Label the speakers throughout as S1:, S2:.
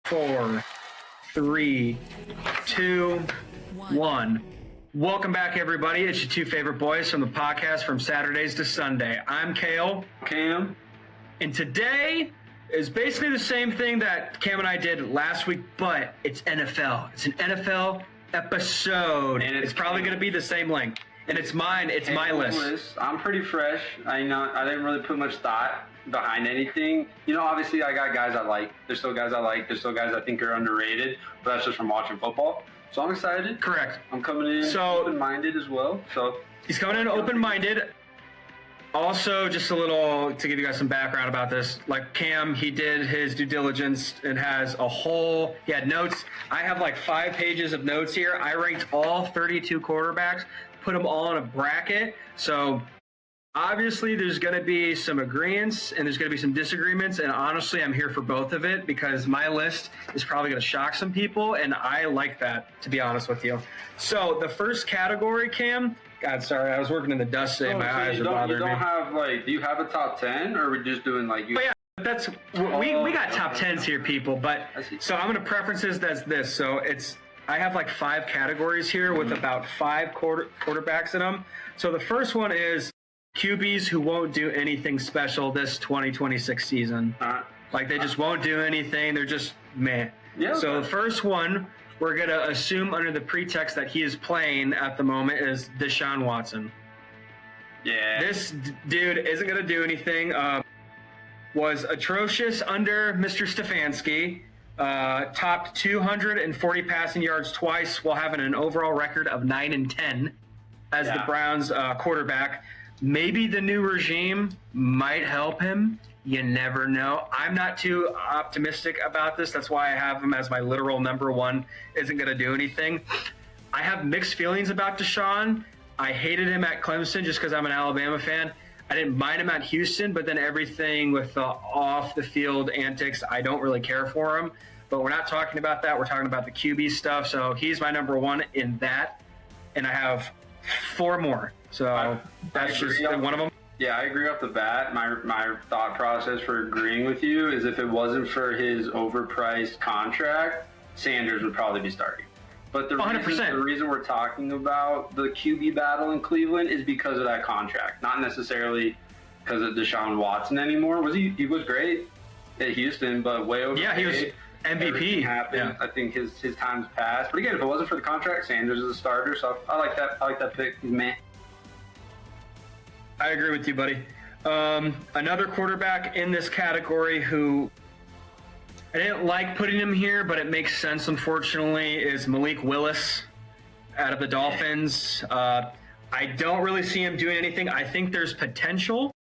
S1: 4, 3, 2, 1. Welcome back, everybody. It's your two favorite boys from the podcast From Saturdays to Sunday. I'm Kale.
S2: Cam.
S1: And today is basically the same thing that Cam and I did last week, but it's NFL. It's an NFL episode. And it's probably going to be the same length. And it's mine. It's my list.
S2: I'm pretty fresh. I didn't really put much thought behind anything. You know, obviously I got guys I like. There's still guys I like. There's still guys I think are underrated. But that's just from watching football. So I'm excited.
S1: Correct.
S2: I'm coming in open-minded as well. So
S1: he's coming in open-minded. Also, just a little to give you guys some background about this. Like Cam, he did his due diligence and has he had notes. I have like 5 pages of notes here. I ranked all 32 quarterbacks, put them all in a bracket. So obviously there's going to be some agreements and there's going to be some disagreements. And honestly, I'm here for both of it because my list is probably going to shock some people. And I like that, to be honest with you. So the first category, Cam, God, sorry, I was working in the dust today. My eyes are bothering me.
S2: Do you have a top 10 or are we just doing like you?
S1: But yeah, we got top 10s here, people. But so I'm going to preferences that's this. So I have like 5 categories here with about 5 quarterbacks in them. So the first one is QBs who won't do anything special this 2026 season. Like they just won't do anything. They're just meh. Yeah, so the first one we're going to assume under the pretext that he is playing at the moment is Deshaun Watson.
S2: Yeah.
S1: This dude isn't going to do anything. Was atrocious under Mr. Stefanski. Topped 240 passing yards twice while having an overall record of 9-10 as the Browns quarterback. Maybe the new regime might help him. You never know. I'm not too optimistic about this. That's why I have him as my literal number one. Isn't going to do anything. I have mixed feelings about Deshaun. I hated him at Clemson just because I'm an Alabama fan. I didn't mind him at Houston, but then everything with the off-the-field antics, I don't really care for him. But we're not talking about that. We're talking about the QB stuff. So he's my number one in that. And I have 4 more. So that's just one of them.
S2: Yeah, I agree off the bat. My thought process for agreeing with you is if it wasn't for his overpriced contract, Sanders would probably be starting. But the reason we're talking about the QB battle in Cleveland is because of that contract, not necessarily because of Deshaun Watson anymore. He was great at Houston, but way overpaid.
S1: Yeah, he was MVP.
S2: Happened. Yeah. I think his time's passed. But again, if it wasn't for the contract, Sanders is a starter. So I like that. I like that pick. He's meh.
S1: I agree with you, buddy. Another quarterback in this category who I didn't like putting him here, but it makes sense, unfortunately, is Malik Willis out of the Dolphins. I don't really see him doing anything. I think there's potential,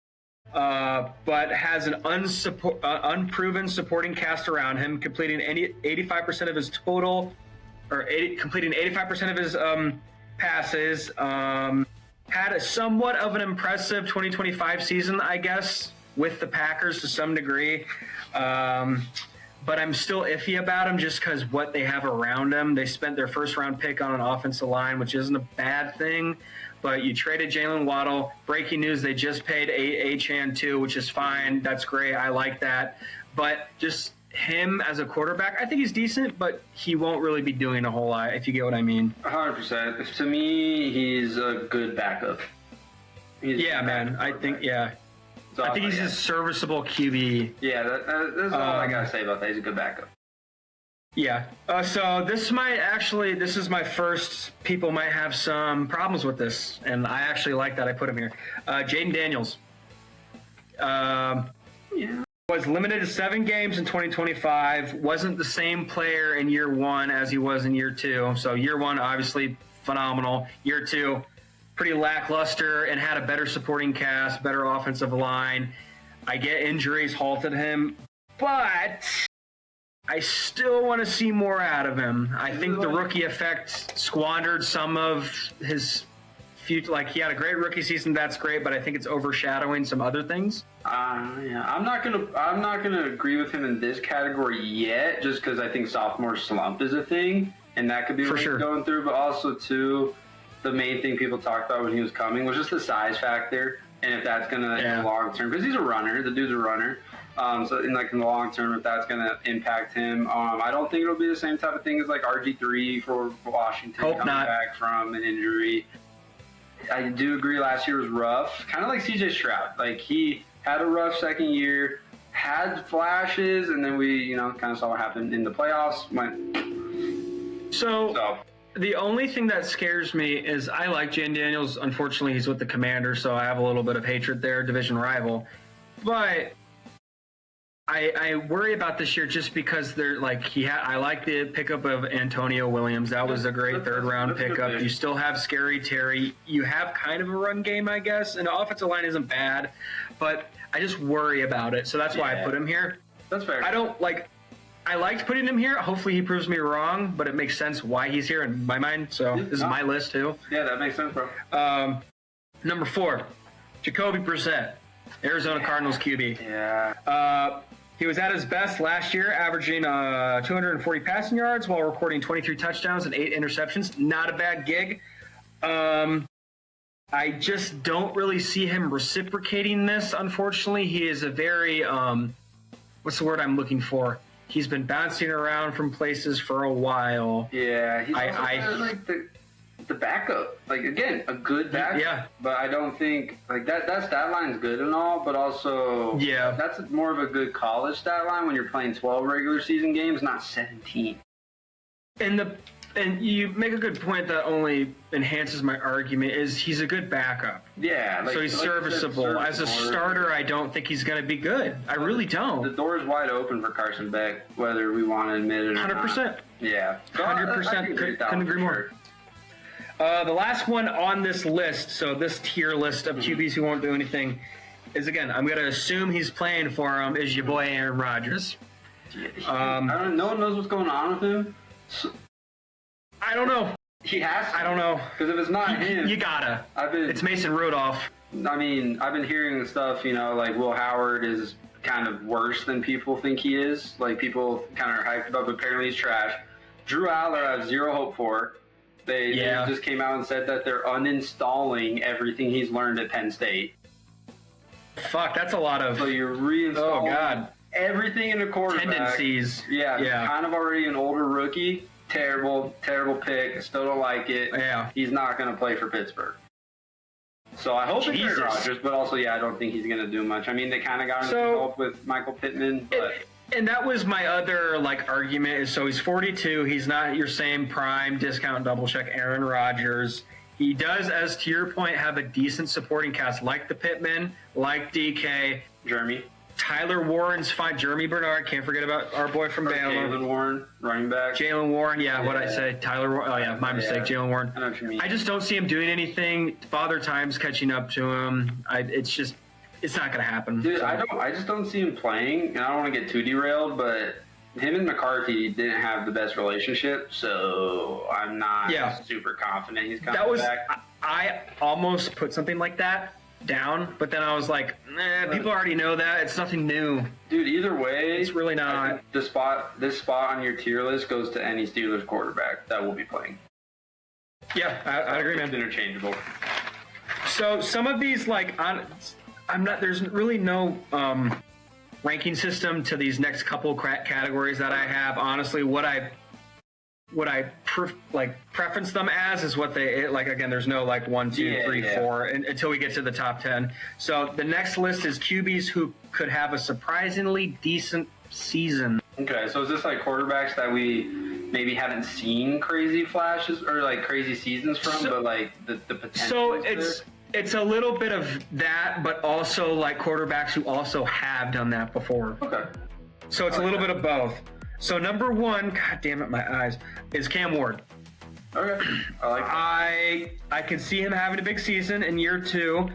S1: but has an unproven supporting cast around him, completing 85% of his completing 85% of his passes. Had somewhat of an impressive 2025 season, I guess, with the Packers to some degree. But I'm still iffy about him just because what they have around him. They spent their first-round pick on an offensive line, which isn't a bad thing. But you traded Jalen Waddle. Breaking news, they just paid Achane too, which is fine. That's great. I like that. But just him as a quarterback, I think he's decent, but he won't really be doing a whole lot, if you get what I mean.
S2: 100%. To me, he's a good backup.
S1: I think he's a serviceable QB.
S2: Yeah, that's all I got to say about that. He's a good backup.
S1: Yeah. So this is my first, people might have some problems with this, and I actually like that I put him here. Jaden Daniels. Was limited to 7 games in 2025. Wasn't the same player in year 1 as he was in year 2. So year 1, obviously phenomenal. Year 2, pretty lackluster and had a better supporting cast, better offensive line. I get injuries halted him, but I still want to see more out of him. I think the rookie effect squandered some of his future. Like, he had a great rookie season, that's great, but I think it's overshadowing some other things.
S2: I'm not gonna agree with him in this category yet, just because I think sophomore slump is a thing, and that could be what he's going through. But also too, the main thing people talked about when he was coming was just the size factor, and if that's gonna long term, because he's a runner, the dude's a runner. So in the long term, if that's going to impact him, I don't think it'll be the same type of thing as like RG3 for Washington coming back from an injury. I do agree last year was rough, kind of like CJ Stroud. Like he had a rough second year, had flashes, and then we, kind of saw what happened in the playoffs.
S1: So the only thing that scares me is I like Jayden Daniels. Unfortunately, he's with the Commanders, so I have a little bit of hatred there, division rival. But I worry about this year just because they're like I like the pickup of Antonio Williams. That was a great third-round pickup. You still have Scary Terry. You have kind of a run game, I guess, and the offensive line isn't bad, but I just worry about it. So that's why I put him here.
S2: That's fair.
S1: I liked putting him here. Hopefully he proves me wrong, but it makes sense why he's here in my mind. So this is my list too.
S2: Yeah, that makes sense, bro.
S1: Number 4, Jacoby Brissett, Arizona Cardinals QB.
S2: Yeah.
S1: He was at his best last year, averaging 240 passing yards while recording 23 touchdowns and 8 interceptions. Not a bad gig. I just don't really see him reciprocating this, unfortunately. He is a very, what's the word I'm looking for? He's been bouncing around from places for a while.
S2: Yeah, he's like the backup. Like, again, a good backup.
S1: Yeah.
S2: But I don't think, like, that stat line's good and all, but also that's more of a good college stat line when you're playing 12 regular season games, not 17.
S1: And you make a good point that only enhances my argument is he's a good backup.
S2: Yeah.
S1: So he's serviceable. As a starter, I don't think he's going to be good. I really don't.
S2: The door is wide open for Carson Beck, whether we want to admit it or
S1: 100%.
S2: not. Yeah.
S1: 100%. Couldn't agree more. The last one on this list, so this tier list of QBs who won't do anything, is, again, I'm going to assume he's playing for him, is your boy Aaron Rodgers.
S2: No one knows what's going on with him.
S1: I don't know.
S2: He has to.
S1: I don't know.
S2: Because if it's not him...
S1: You gotta. It's Mason Rudolph.
S2: I mean, I've been hearing stuff, like Will Howard is kind of worse than people think he is. Like, people kind of are hyped about, but apparently he's trash. Drew Aller, I have zero hope for. They just came out and said that they're uninstalling everything he's learned at Penn State.
S1: Fuck, that's a lot of...
S2: So you're reinstalling everything in a quarterback.
S1: Tendencies.
S2: Yeah. Kind of already an older rookie. Terrible pick. Still don't like it.
S1: Yeah.
S2: He's not going to play for Pittsburgh. So I hope it's Aaron Rodgers, but also, I don't think he's going to do much. I mean, they kind of got involved with Michael Pittman, but...
S1: And that was my other argument is, so he's 42. He's not your same prime discount double check Aaron Rodgers. He does, as to your point, have a decent supporting cast like the Pittman, like DK.
S2: Jeremy.
S1: Tyler Warren's fine. Jeremy Bernard, can't forget about our boy from Baylor.
S2: Jalen Warren, running back.
S1: Jalen Warren, what'd I say? Tyler Warren. Oh, yeah, my mistake. Jalen Warren.
S2: I know what you mean.
S1: I just don't see him doing anything. Father Time's catching up to him. It's not going to happen.
S2: Dude, I just don't see him playing, and I don't want to get too derailed, but him and McCarthy didn't have the best relationship, so I'm not super confident he's coming back.
S1: I almost put something like that down, but then I was like, people already know that. It's nothing new.
S2: Dude, either way,
S1: it's really not.
S2: This spot on your tier list goes to any Steelers quarterback that will be playing.
S1: Yeah, I agree, man.
S2: It's interchangeable.
S1: So some of these, there's really no ranking system to these next couple categories that I have. Honestly, what I preference them as is what they again. There's no 1, 2, 3, 4 until we get to the top 10. So the next list is QBs who could have a surprisingly decent season.
S2: Okay, so is this quarterbacks that we maybe haven't seen crazy flashes or crazy seasons from, but the potential?
S1: So it's a little bit of that, but also quarterbacks who also have done that before.
S2: Okay.
S1: So it's a little bit of both. So number 1, god damn it, my eyes, is Cam Ward.
S2: Okay. I like that.
S1: I can see him having a big season in year 2.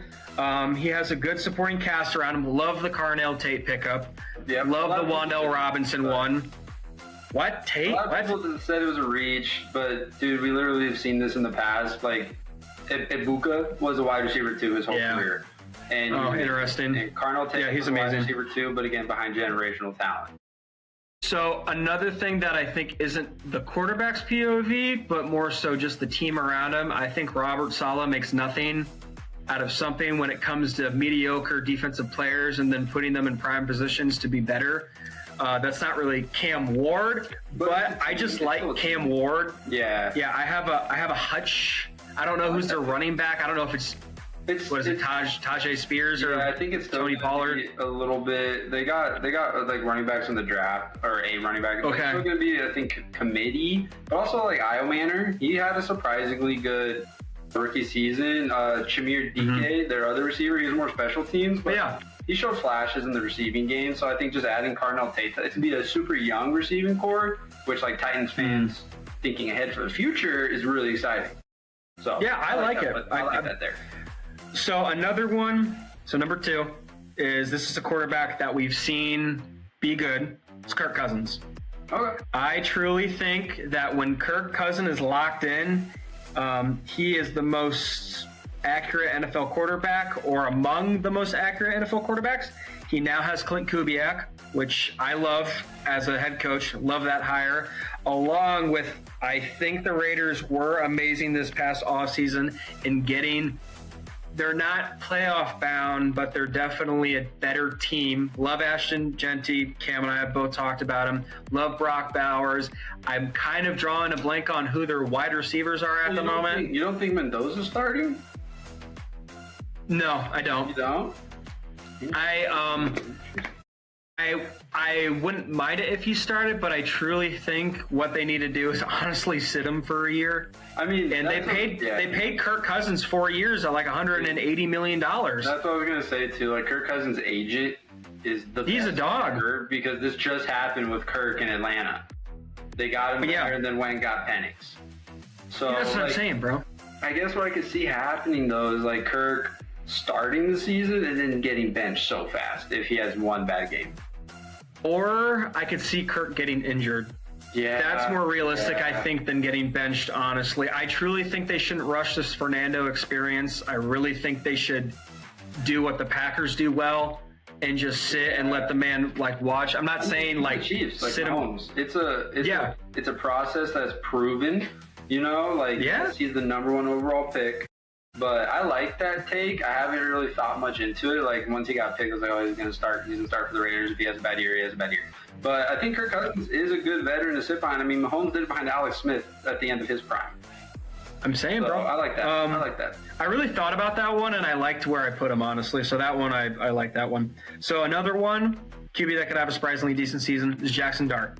S1: He has a good supporting cast around him. Love the Carnell Tate pickup.
S2: Yeah.
S1: Love the Wan'Dale Robinson one. What? Tate?
S2: A lot of people said it was a reach, but dude, we literally have seen this in the past. Ibuka was a wide receiver too his whole career. And
S1: interesting.
S2: And Carnell Tate
S1: he's
S2: was
S1: amazing.
S2: a wide receiver too, but again, behind generational talent.
S1: So another thing that I think isn't the quarterback's POV, but more so just the team around him, I think Robert Saleh makes nothing out of something when it comes to mediocre defensive players and then putting them in prime positions to be better. That's not really Cam Ward, but I just like Cam Ward.
S2: Yeah.
S1: Yeah, I have a hunch. I don't know who's their running back. I don't know if it's Tajay Spears or
S2: I think it's
S1: Tony Pollard.
S2: A little bit. They got like running backs in the draft, or a running back.
S1: Okay.
S2: It's still gonna be, I think, committee, but also like Io Manor. He had a surprisingly good rookie season. Chimere Dike, their other receiver, he was more special teams, but
S1: yeah,
S2: he showed flashes in the receiving game. So I think just adding Carnell Tate, it's gonna be a super young receiving core, which like Titans fans thinking ahead for the future is really exciting. So
S1: yeah, I like it.
S2: I like that there.
S1: So another one, so number 2 is, this is a quarterback that we've seen be good. It's Kirk Cousins.
S2: Okay.
S1: I truly think that when Kirk Cousins is locked in, he is the most accurate NFL quarterback, or among the most accurate NFL quarterbacks. He now has Clint Kubiak, which I love as a head coach. Love that hire. Along with, I think the Raiders were amazing this past offseason in getting, they're not playoff bound, but they're definitely a better team. Love Ashton Genty. Cam and I have both talked about him. Love Brock Bowers. I'm kind of drawing a blank on who their wide receivers are at the moment.
S2: You don't think Mendoza's starting?
S1: No, I don't.
S2: You don't?
S1: I wouldn't mind it if he started, but I truly think what they need to do is honestly sit him for a year.
S2: I mean,
S1: and they paid Kirk Cousins 4 years at like $180 million.
S2: That's what I was gonna say too. Like Kirk Cousins' agent is he's
S1: a dog,
S2: because this just happened with Kirk in Atlanta. They got him there and then went and got Penix. So
S1: that's what I'm saying, bro.
S2: I guess what I could see happening though is like Kirk starting the season and then getting benched so fast if he has one bad game.
S1: Or I could see Kirk getting injured.
S2: Yeah.
S1: That's more realistic, I think, than getting benched, honestly. I truly think they shouldn't rush this Fernando experience. I really think they should do what the Packers do well and just sit and let the man like watch. I'm not saying like
S2: Chiefs, like
S1: sit him.
S2: It's a process that's proven, you know, like he's the number 1 overall pick. But I like that take. I haven't really thought much into it. Like once he got picked, I was like, oh, he's gonna start for the Raiders. If he has a bad year, he has a bad year. But I think Kirk Cousins is a good veteran to sit behind. I mean, Mahomes did it behind Alex Smith at the end of his prime.
S1: I'm saying, bro.
S2: I like that. I like that.
S1: I really thought about that one, and I liked where I put him, honestly. So that one, I like that one. So another one, QB that could have a surprisingly decent season is Jackson Dart.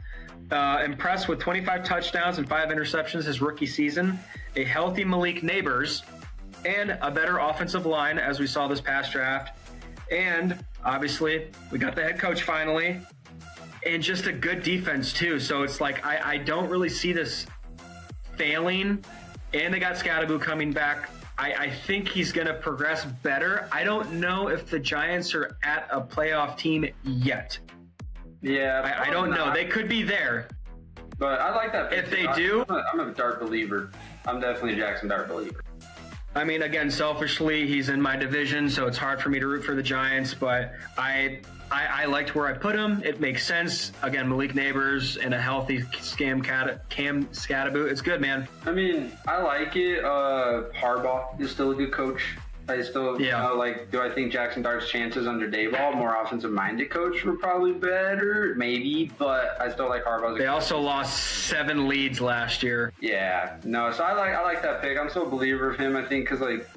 S1: Impressed with 25 touchdowns and 5 interceptions his rookie season. A healthy Malik Neighbors, and a better offensive line, as we saw this past draft. And obviously, we got the head coach finally, and just a good defense too. So it's like, I don't really see this failing. And they got Scadaboo coming back. I think he's going to progress better. I don't know if the Giants are at a playoff team yet.
S2: Yeah.
S1: I don't know. They could be there.
S2: But I like that.
S1: If they do.
S2: I'm a Dart believer. I'm definitely a Jackson Dart believer.
S1: I mean, again, selfishly, he's in my division, so it's hard for me to root for the Giants, but I liked where I put him. It makes sense. Again, Malik Neighbors and a healthy Cam Scadaboo. It's good, man.
S2: I mean, I like it. Harbaugh is still a good coach. I still, do I think Jackson Dart's chances under Daboll, more offensive-minded coach, were probably better? Maybe, but I still like Harbaugh.
S1: They also lost 7 leads last year.
S2: Yeah, no, so I like that pick. I'm still a believer of him, I think, because, like,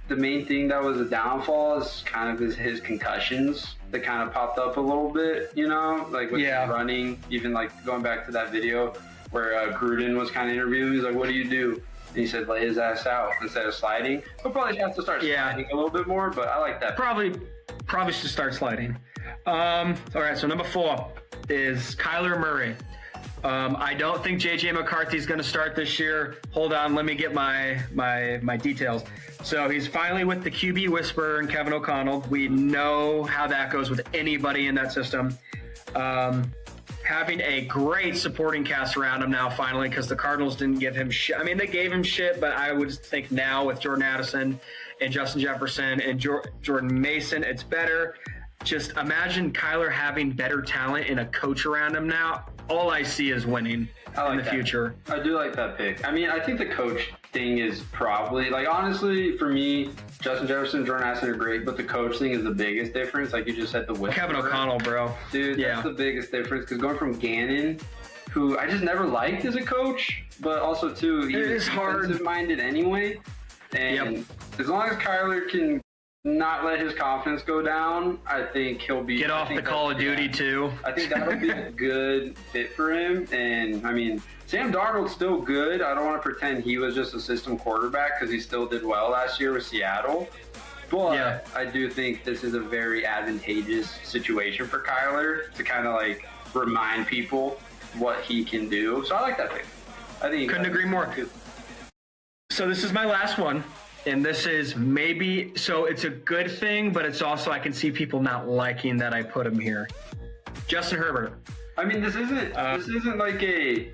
S2: the main thing that was a downfall is kind of his concussions that kind of popped up a little bit, you know? Like, with his running, even, like, going back to that video where Gruden was kind of interviewing, he's like, what do you do? And he said, lay his ass out instead of sliding. He'll probably have to start sliding a little bit more, but I like that.
S1: Probably should start sliding. All right, so number 4 is Kyler Murray. I don't think J.J. McCarthy's going to start this year. Hold on, let me get my details. So he's finally with the QB whisperer and Kevin O'Connell. We know how that goes with anybody in that system. Having a great supporting cast around him now, finally, because the Cardinals didn't give him shit. I mean, they gave him shit, but I would think now with Jordan Addison and Justin Jefferson and Jordan Mason, it's better. Just imagine Kyler having better talent and a coach around him now. All I see is winning in the future.
S2: I do like that pick. I mean, I think the coach thing is probably, like, honestly, for me, Justin Jefferson, Jordan Addison are great, but the coach thing is the biggest difference. Like you just said, the
S1: Kevin O'Connell, bro.
S2: Dude, that's the biggest difference. Because going from Gannon, who I just never liked as a coach, but also too, he was defensive-minded anyway. And as long as Kyler can not let his confidence go down, I think he'll be...
S1: Get off the Call of Duty, too.
S2: I think that'll be a good fit for him. And, I mean, Sam Darnold's still good. I don't want to pretend he was just a system quarterback because he still did well last year with Seattle. But I do think this is a very advantageous situation for Kyler to kind of, like, remind people what he can do. So I like that pick. I think
S1: couldn't agree more. So this is my last one. And this is maybe, so it's a good thing, but it's also, I can see people not liking that I put him here. Justin Herbert.
S2: I mean, this isn't like a,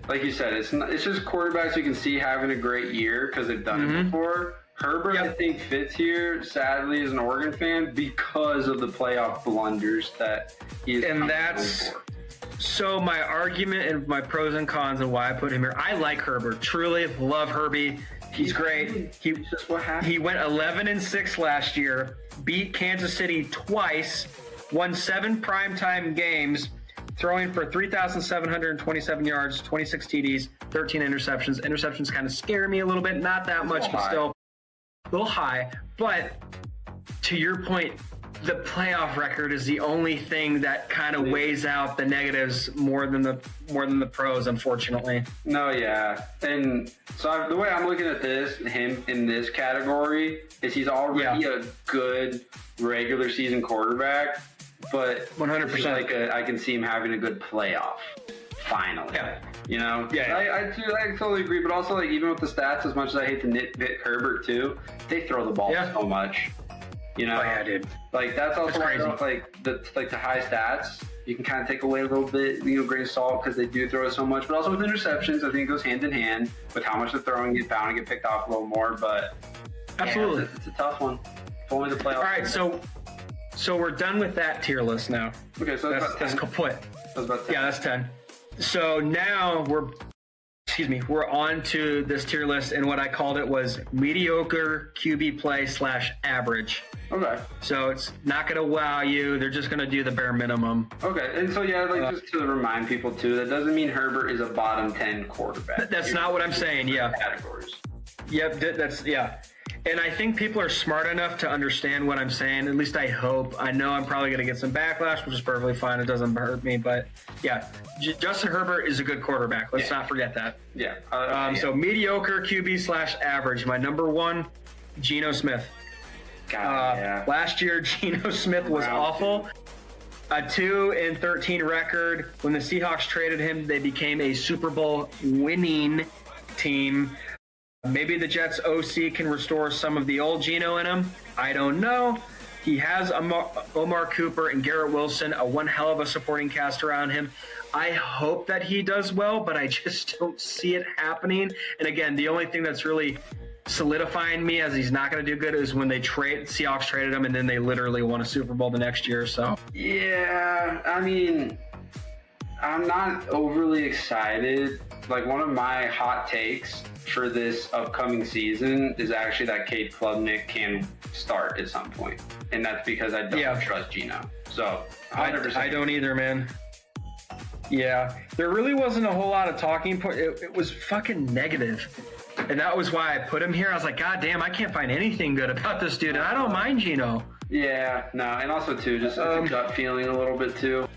S2: like you said, it's just quarterbacks you can see having a great year because they've done it before. Herbert, I think, fits here, sadly, as an Oregon fan because of the playoff blunders that he is for.
S1: So my argument and my pros and cons and why I put him here, I like Herbert. Truly love Herbie. He's great. He went 11-6 last year, beat Kansas City twice, won 7 primetime games, throwing for 3,727 yards, 26 TDs, 13 interceptions. Interceptions kind of scare me a little bit. Not that much, but still a little high. But to your point, the playoff record is the only thing that kind of weighs out the negatives more than the pros, unfortunately.
S2: No, yeah. And so the way I'm looking at him in this category is he's already a good regular season quarterback, but
S1: 100%.
S2: Like I can see him having a good playoff finally. Yeah. You know? Yeah. I totally agree, but also like even with the stats, as much as I hate to nitpick Herbert too, they throw the ball so much. You know,
S1: dude.
S2: Like that's also why I don't like the high stats. You can kind of take away a little bit, grain of salt because they do throw it so much. But also with interceptions, I think it goes hand in hand with how much they're throwing. Get bound to get picked off a little more, but
S1: absolutely,
S2: it's a tough one. If only the playoffs. All
S1: right, so we're done with that tier list now.
S2: Okay, so
S1: that's kaput.
S2: That's about 10.
S1: Yeah, that's 10. So now we're on to this tier list, and what I called it was mediocre QB play / average.
S2: Okay.
S1: So it's not going to wow you. They're just going to do the bare minimum.
S2: Okay. And so, just to remind people, too, that doesn't mean Herbert is a bottom 10 quarterback.
S1: That's not what I'm saying. Yeah.
S2: Categories.
S1: Yep. And I think people are smart enough to understand what I'm saying. At least I hope. I know I'm probably going to get some backlash, which is perfectly fine. It doesn't hurt me. But, yeah, Justin Herbert is a good quarterback. Let's not forget that.
S2: Yeah.
S1: So mediocre QB / average. My number 1, Geno Smith. Last year, Geno Smith was awful. A 2-13 record. When the Seahawks traded him, they became a Super Bowl winning team. Maybe the Jets OC can restore some of the old Geno in him. I don't know. He has Omar Cooper and Garrett Wilson, one hell of a supporting cast around him. I hope that he does well, but I just don't see it happening. And again, the only thing that's really solidifying me as he's not going to do good is when Seahawks traded him and then they literally won a Super Bowl the next year. So
S2: yeah, I mean, I'm not overly excited. Like one of my hot takes for this upcoming season is actually that Cade Klubnik can start at some point, and that's because I don't trust Geno. So 100%.
S1: I don't either, man. Yeah, there really wasn't a whole lot of talking point. It was fucking negative. And that was why I put him here. I was like, God damn, I can't find anything good about this dude. And I don't mind Geno.
S2: Yeah, no. And also, too, just a gut feeling a little bit, too.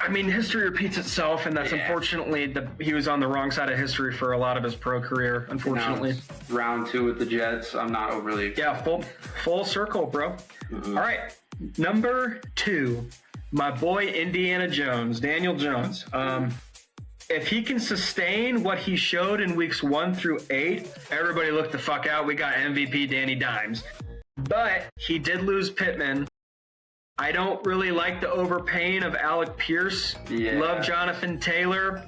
S1: I mean, history repeats itself. And that's unfortunately, he was on the wrong side of history for a lot of his pro career, unfortunately.
S2: Round 2 with the Jets. I'm not overly excited.
S1: Yeah, full circle, bro. Mm-hmm. All right. Number 2, my boy Indiana Jones, Daniel Jones. If he can sustain what he showed in weeks 1 through 8, everybody look the fuck out. We got MVP Danny Dimes. But he did lose Pittman. I don't really like the overpaying of Alec Pierce. Love Jonathan Taylor.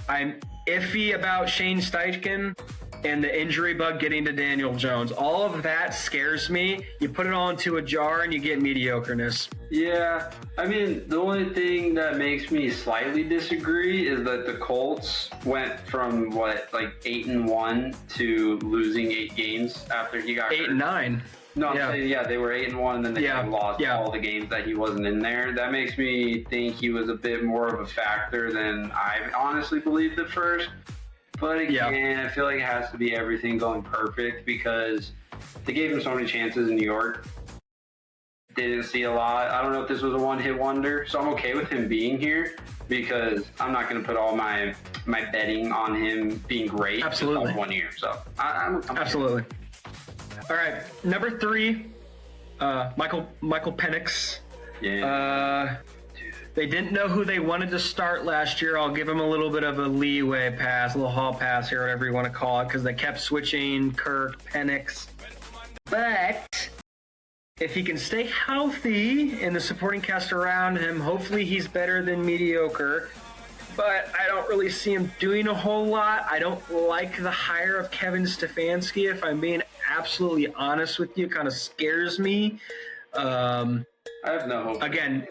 S1: I'm iffy about Shane Steichen. and the injury bug getting to Daniel Jones. All of that scares me. You put it all into a jar and you get mediocreness.
S2: Yeah, I mean, the only thing that makes me slightly disagree is that the Colts went from 8-1 to losing 8 games after he got
S1: 8-9.
S2: No, I'm saying, they were 8-1, and then they lost all the games that he wasn't in there. That makes me think he was a bit more of a factor than I honestly believed at first. But again, I feel like it has to be everything going perfect because they gave him so many chances in New York. Didn't see a lot. I don't know if this was a one-hit wonder, so I'm okay with him being here because I'm not going to put all my betting on him being great.
S1: Absolutely.
S2: 1 year. So I'm
S1: absolutely. All right, number 3, Michael Penix.
S2: Yeah.
S1: They didn't know who they wanted to start last year. I'll give him a little bit of a leeway pass, a little hall pass here, whatever you want to call it, because they kept switching Kirk, Penix. But if he can stay healthy in the supporting cast around him, hopefully he's better than mediocre. But I don't really see him doing a whole lot. I don't like the hire of Kevin Stefanski, if I'm being absolutely honest with you. It kind of scares me.
S2: I have no hope.
S1: Again,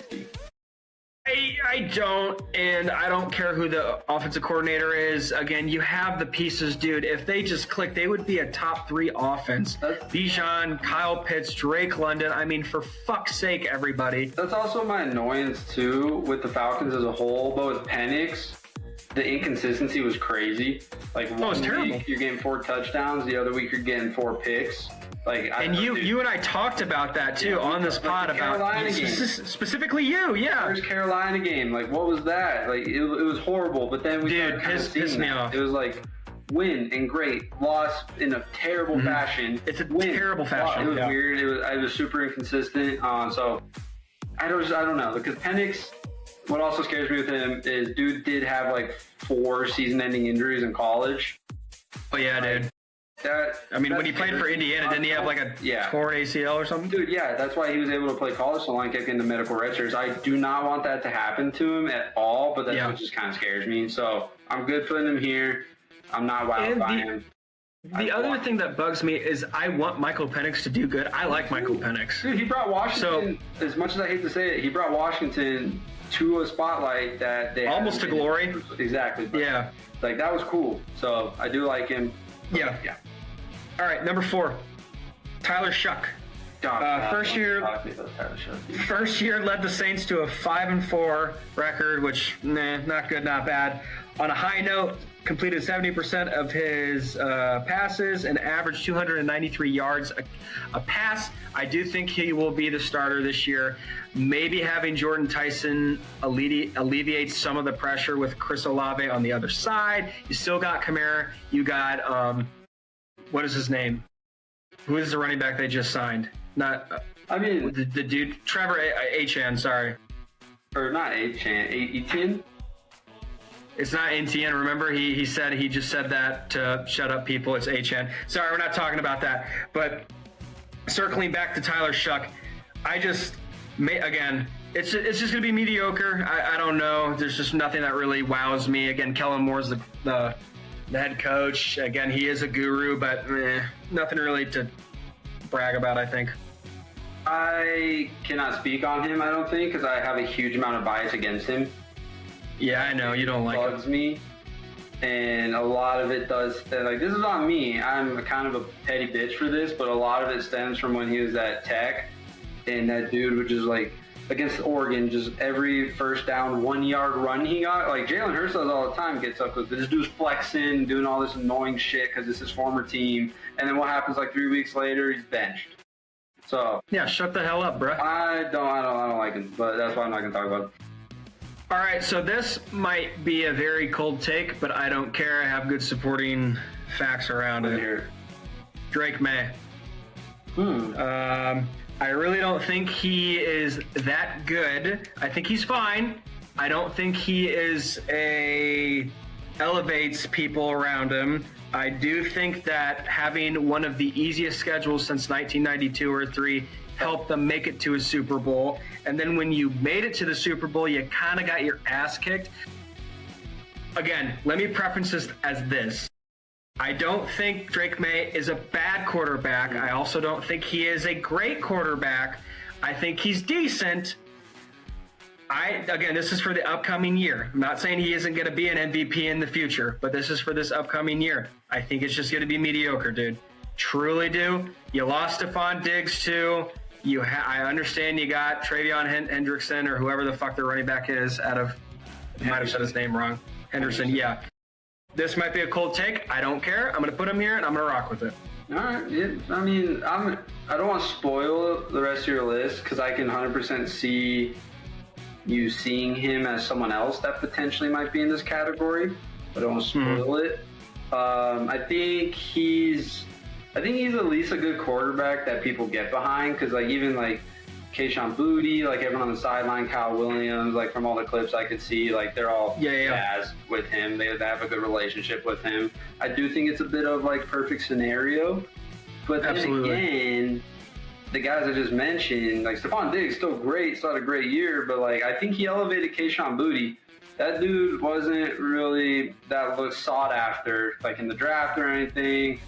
S1: I don't, and I don't care who the offensive coordinator is. Again, you have the pieces, dude. If they just click, they would be a top 3 offense. Bijan, Kyle Pitts, Drake London. I mean, for fuck's sake, everybody.
S2: That's also my annoyance, too, with the Falcons as a whole. But with Penix, the inconsistency was crazy. Like, one week you're getting 4 touchdowns, the other week you're getting 4 picks.
S1: And you and I talked about that too on this pod about specifically you,
S2: First Carolina game, what was that? It was horrible. But then we started
S1: pissed me off.
S2: It was win and great, loss in a terrible fashion.
S1: It's a terrible fashion.
S2: It was weird. It was super inconsistent. So I don't know, because Penix. What also scares me with him is dude did have 4 season-ending injuries in college.
S1: Oh yeah, dude. When he played for Indiana, didn't he have a torn ACL or something?
S2: Dude, yeah, that's why he was able to play college so long, getting the medical redshirts. I do not want that to happen to him at all, but that's what just kind of scares me. So I'm good putting him here. I'm not wild by him.
S1: The other thing that bugs me is I want Michael Penix to do good. I like Michael Penix.
S2: Dude, he brought Washington, as much as I hate to say it, he brought Washington to a spotlight that they
S1: almost to glory.
S2: Exactly.
S1: Yeah.
S2: That was cool. So I do like him.
S1: Yeah. All right, number 4, Tyler Shough. First year led the Saints to a 5-4 record, which not good, not bad. On a high note, completed 70% of his passes and averaged 293 yards a pass. I do think he will be the starter this year. Maybe having Jordan Tyson alleviates some of the pressure with Chris Olave on the other side. You still got Kamara. You got what is his name? Who is the running back they just signed? The dude, Trevor Achane, sorry.
S2: Or not Achane, Etienne?
S1: It's not Etienne. Remember, he just said that to shut up people. It's Achane. Sorry, we're not talking about that. But circling back to Tyler Shough, again, it's just going to be mediocre. I don't know. There's just nothing that really wows me. Again, Kellen Moore's the head coach. Again, he is a guru, but nothing really to brag about, I think.
S2: I cannot speak on him, I don't think, because I have a huge amount of bias against him.
S1: Yeah, I know. You don't like it.
S2: Bugs me. And a lot of it does. This is on me. I'm kind of a petty bitch for this, but a lot of it stems from when he was at Tech. And that dude would just against Oregon, just every first down 1-yard run he got. Jalen Hurts does all the time, gets up with this dude's flexing, doing all this annoying shit because it's his former team. And then what happens 3 weeks later, he's benched. So
S1: yeah, shut the hell up, bro.
S2: I don't like him, but that's why I'm not gonna talk about it.
S1: All right, so this might be a very cold take, but I don't care. I have good supporting facts around it.
S2: Here.
S1: Drake May. I really don't think he is that good. I think he's fine. I don't think he elevates people around him. I do think that having one of the easiest schedules since 1992 or 3 helped them make it to a Super Bowl. And then when you made it to the Super Bowl, you kind of got your ass kicked. Again, let me preface this as this. I don't think Drake May is a bad quarterback. I also don't think he is a great quarterback. I think he's decent. Again, this is for the upcoming year. I'm not saying he isn't going to be an MVP in the future, but this is for this upcoming year. I think it's just going to be mediocre, dude. Truly do. You lost Stephon Diggs, too. I understand you got Travion Hendrickson or whoever the fuck their running back is out of... I might have said his name wrong. Henderson, yeah. This might be a cold take. I don't care. I'm going to put him here, and I'm going to rock with it.
S2: All right. Yeah, I mean, I don't want to spoil the rest of your list because I can 100% see you seeing him as someone else that potentially might be in this category. I don't want to spoil it. I think he's at least a good quarterback that people get behind because, like, even like Kayshon Boutte, like everyone on the sideline, Kyle Williams, like from all the clips I could see, like they're all jazzed with him. They have a good relationship with him. I do think it's a bit of like perfect scenario, but then again, the guys I just mentioned, like Stephon Diggs, still great, still had a great year, but like I think he elevated Kayshon Boutte. That dude wasn't really that sought after, like in the draft or anything.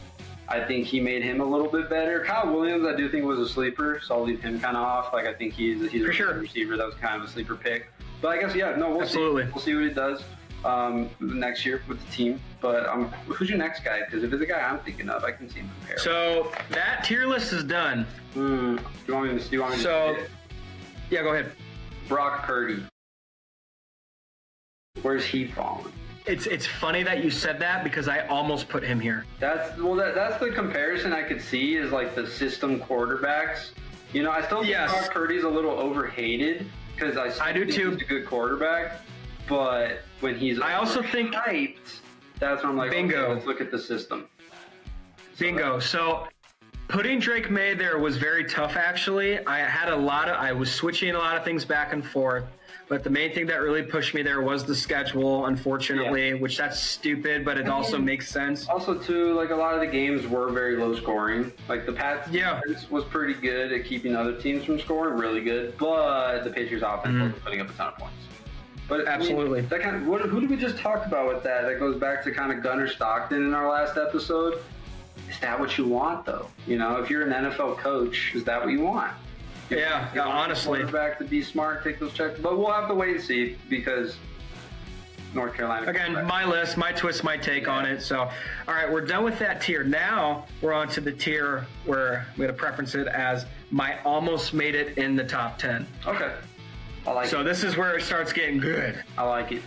S2: I think he made him a little bit better. Kyle Williams, I do think was a sleeper, so I'll leave him kind of off. Like I think he's a receiver that was kind of a sleeper pick. But I guess we'll see. We'll see what he does next year with the team. But who's your next guy? Because if it's a guy I'm thinking of, I can see him compare.
S1: So that tier list is done.
S2: Do you want me to?
S1: Yeah, go ahead.
S2: Brock Purdy. Where's he falling?
S1: It's funny that you said that because I almost put him here.
S2: That's the comparison I could see is like the system quarterbacks. You know, I still think Brock Purdy's a little overhated because I do too. He's a good quarterback, but when he's
S1: think
S2: hyped, that's when I'm like,
S1: bingo.
S2: Okay, let's look at the system.
S1: Bingo. So putting Drake May there was very tough. Actually, I was switching a lot of things back and forth. But the main thing that really pushed me there was the schedule, unfortunately, which that's stupid, but it also makes sense.
S2: Also, too, like a lot of the games were very low scoring. Like the Pats defense was pretty good at keeping other teams from scoring, really good. But the Patriots offense wasn't putting up a ton of points. But
S1: absolutely,
S2: I mean, who did we just talk about with that? That goes back to kind of Gunnar Stockton in our last episode. Is that what you want, though? You know, if you're an NFL coach, is that what you want?
S1: Honestly.
S2: Quarterback to be smart, take those checks. But we'll have to wait and see because North Carolina.
S1: Again, my list, my twist, my take on it. So, all right, we're done with that tier. Now we're on to the tier where I'm going to preference it as my almost made it in the top 10.
S2: Okay. I like it.
S1: So this is where it starts getting good.
S2: I like it.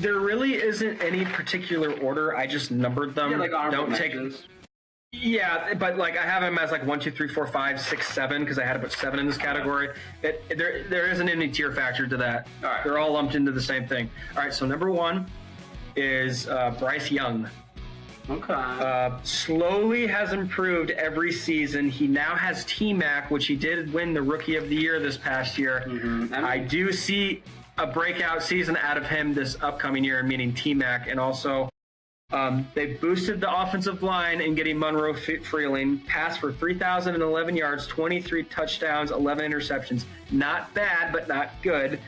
S1: There really isn't any particular order. I just numbered them.
S2: Yeah, like honorable mentions.
S1: Yeah, but like I have him as like 1, 2, 3, 4, 5, 6, 7 because I had to put 7 in this category. There isn't any tier factor to that.
S2: All right.
S1: They're all lumped into the same thing. All right, so number 1 is Bryce Young.
S2: Okay.
S1: Slowly has improved every season. He now has T-Mac, which he did win the Rookie of the Year this past year. I do see a breakout season out of him this upcoming year, meaning T-Mac, and also they boosted the offensive line in getting Monroe Freeling, passed for 3,011 yards, 23 touchdowns, 11 interceptions. Not bad, but not good.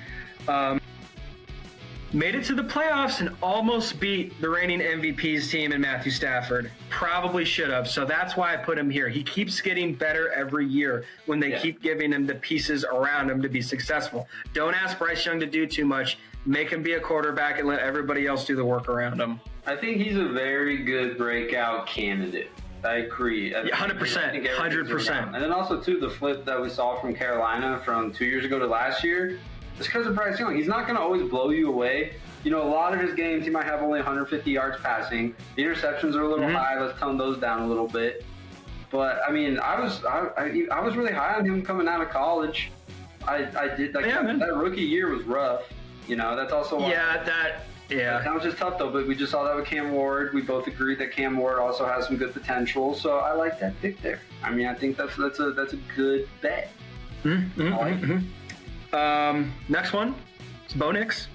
S1: Made it to the playoffs and almost beat the reigning MVP's team and Matthew Stafford. Probably should have. So that's why I put him here. He keeps getting better every year when they keep giving him the pieces around him to be successful. Don't ask Bryce Young to do too much. Make him be a quarterback and let everybody else do the work around him.
S2: I think he's a very good breakout candidate. I agree.
S1: 100%. 100%.
S2: And then also, too, the flip that we saw from Carolina from 2 years ago to last year, it's because of Bryce Young. He's not going to always blow you away. You know, a lot of his games, he might have only 150 yards passing. The interceptions are a little high. Let's tone those down a little bit. But, I mean, I was really high on him coming out of college. I did. Like, that rookie year was rough. You know, that's also why. That was just tough, though. But we just saw that with Cam Ward. We both agreed that Cam Ward also has some good potential. So I like that pick there. I mean, I think that's a good bet.
S1: Next one, it's Bo Nix.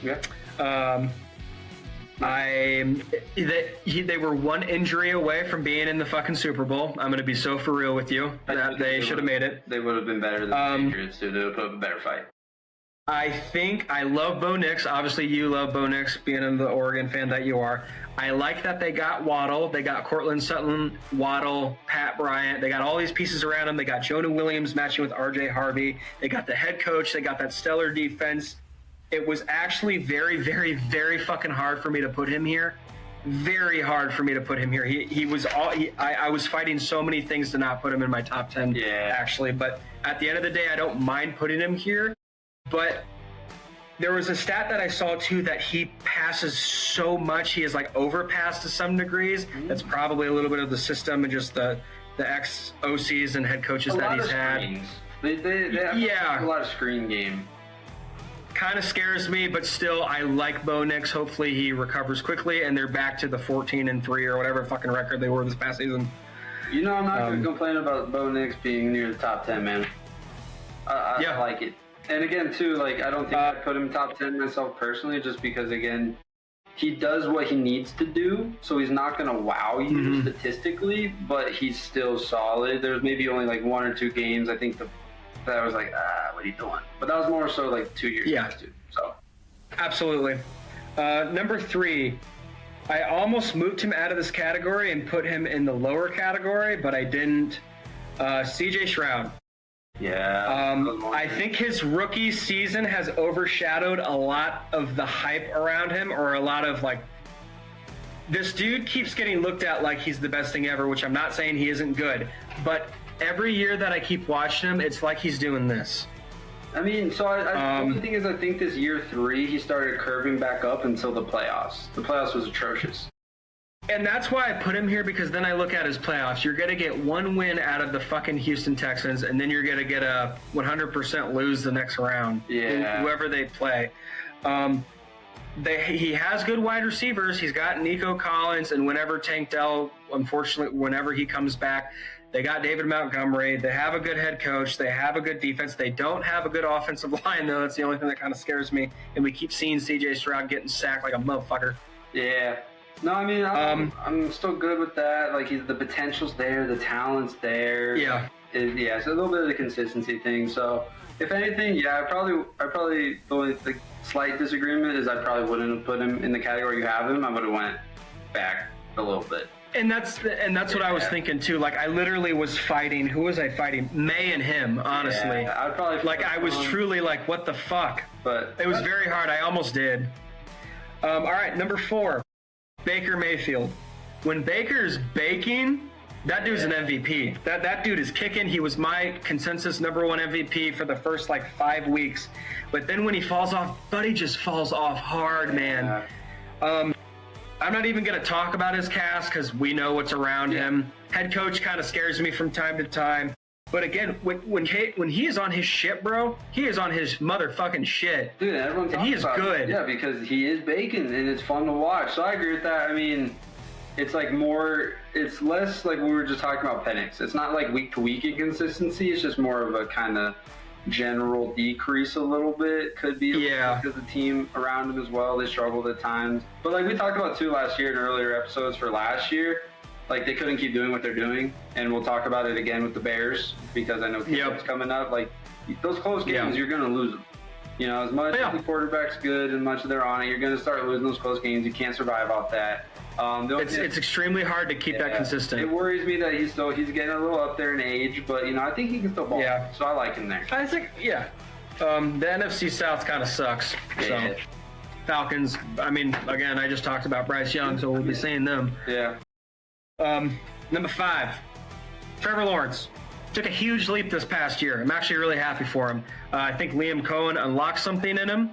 S2: Yeah.
S1: They were one injury away from being in the fucking Super Bowl. I'm going to be so for real with you that they should have made it.
S2: They would have been better than the Patriots too. They would put up a better fight.
S1: I think I love Bo Nix. Obviously, you love Bo Nix, being the Oregon fan that you are. I like that they got Waddle. They got Cortland Sutton, Waddle, Pat Bryant. They got all these pieces around him. They got Jonah Williams matching with RJ Harvey. They got the head coach. They got that stellar defense. It was actually very, very, very fucking hard for me to put him here. Very hard for me to put him here. I was fighting so many things to not put him in my top 10, actually. But at the end of the day, I don't mind putting him here. But there was a stat that I saw too that he passes so much. He is like overpassed to some degrees. That's probably a little bit of the system and just the ex OCs and head coaches that he's had.
S2: They have a lot of screen game.
S1: Kind of scares me, but still, I like Bo Nix. Hopefully, he recovers quickly and they're back to the 14-3 or whatever fucking record they were this past season.
S2: You know, I'm not going to complain about Bo Nix being near the top 10, man. I like it. And again, too, like, I don't think I'd put him top 10 myself personally, just because, again, he does what he needs to do, so he's not going to wow you statistically, but he's still solid. There's maybe only, like, 1 or 2 games, I think, that I was like, what are you doing? But that was more so, like, 2 years ago, too. So. Absolutely.
S1: Number 3, I almost moved him out of this category and put him in the lower category, but I didn't. CJ Stroud.
S2: Yeah.
S1: I think his rookie season has overshadowed a lot of the hype around him, or a lot of like, this dude keeps getting looked at like he's the best thing ever, which I'm not saying he isn't good, but every year that I keep watching him, it's like he's doing this.
S2: I mean, so the thing is, I think this year 3, he started curving back up until the playoffs. The playoffs was atrocious.
S1: And that's why I put him here, because then I look at his playoffs. You're going to get 1 win out of the fucking Houston Texans, and then you're going to get a 100% lose the next round.
S2: Yeah.
S1: Whoever they play. He has good wide receivers. He's got Nico Collins, and whenever Tank Dell, unfortunately, whenever he comes back, they got David Montgomery. They have a good head coach. They have a good defense. They don't have a good offensive line, though. That's the only thing that kind of scares me. And we keep seeing C.J. Stroud getting sacked like a motherfucker.
S2: Yeah. No, I mean, I'm still good with that. Like, the potential's there, the talent's there.
S1: Yeah.
S2: It's a little bit of the consistency thing. So, if anything, I probably the only slight disagreement is I probably wouldn't have put him in the category you have him. I would have went back a little bit.
S1: And that's what I was thinking too. Like, I literally was fighting. Who was I fighting? May and him, honestly.
S2: Yeah, I'd probably
S1: I was truly like, what the fuck?
S2: But
S1: it was very hard. I almost did. All right, number 4. Baker Mayfield. When Baker's baking, that dude's an MVP. That dude is kicking. He was my consensus number 1 MVP for the first 5 weeks. But then when he falls off, buddy just falls off hard, man. I'm not even going to talk about his cast because we know what's around him. Head coach kind of scares me from time to time. But again, when he is on his shit, bro, he is on his motherfucking shit.
S2: Dude, everyone talks about
S1: good.
S2: It. Yeah, because he is baking and it's fun to watch. So I agree with that. I mean, it's it's less like we were just talking about Penix. It's not like week to week inconsistency. It's just more of a kind of general decrease a little bit. Could be because the team around him as well, they struggled at times. But like we talked about too last year in earlier episodes for last year, like they couldn't keep doing what they're doing, and we'll talk about it again with the Bears because I know it's coming up. Like those close games, you're gonna lose them. You know, as much as the quarterback's good and much they're on it, you're gonna start losing those close games. You can't survive off that.
S1: It's extremely hard to keep that consistent.
S2: It worries me that he's getting a little up there in age, but I think he can still ball.
S1: Yeah.
S2: So I like him there.
S1: I think the NFC South kind of sucks.
S2: Yeah.
S1: So Falcons. I mean, again, I just talked about Bryce Young, so we'll be seeing them.
S2: Yeah.
S1: Number 5, Trevor Lawrence. Took a huge leap this past year. I'm actually really happy for him. I think Liam Cohen unlocked something in him.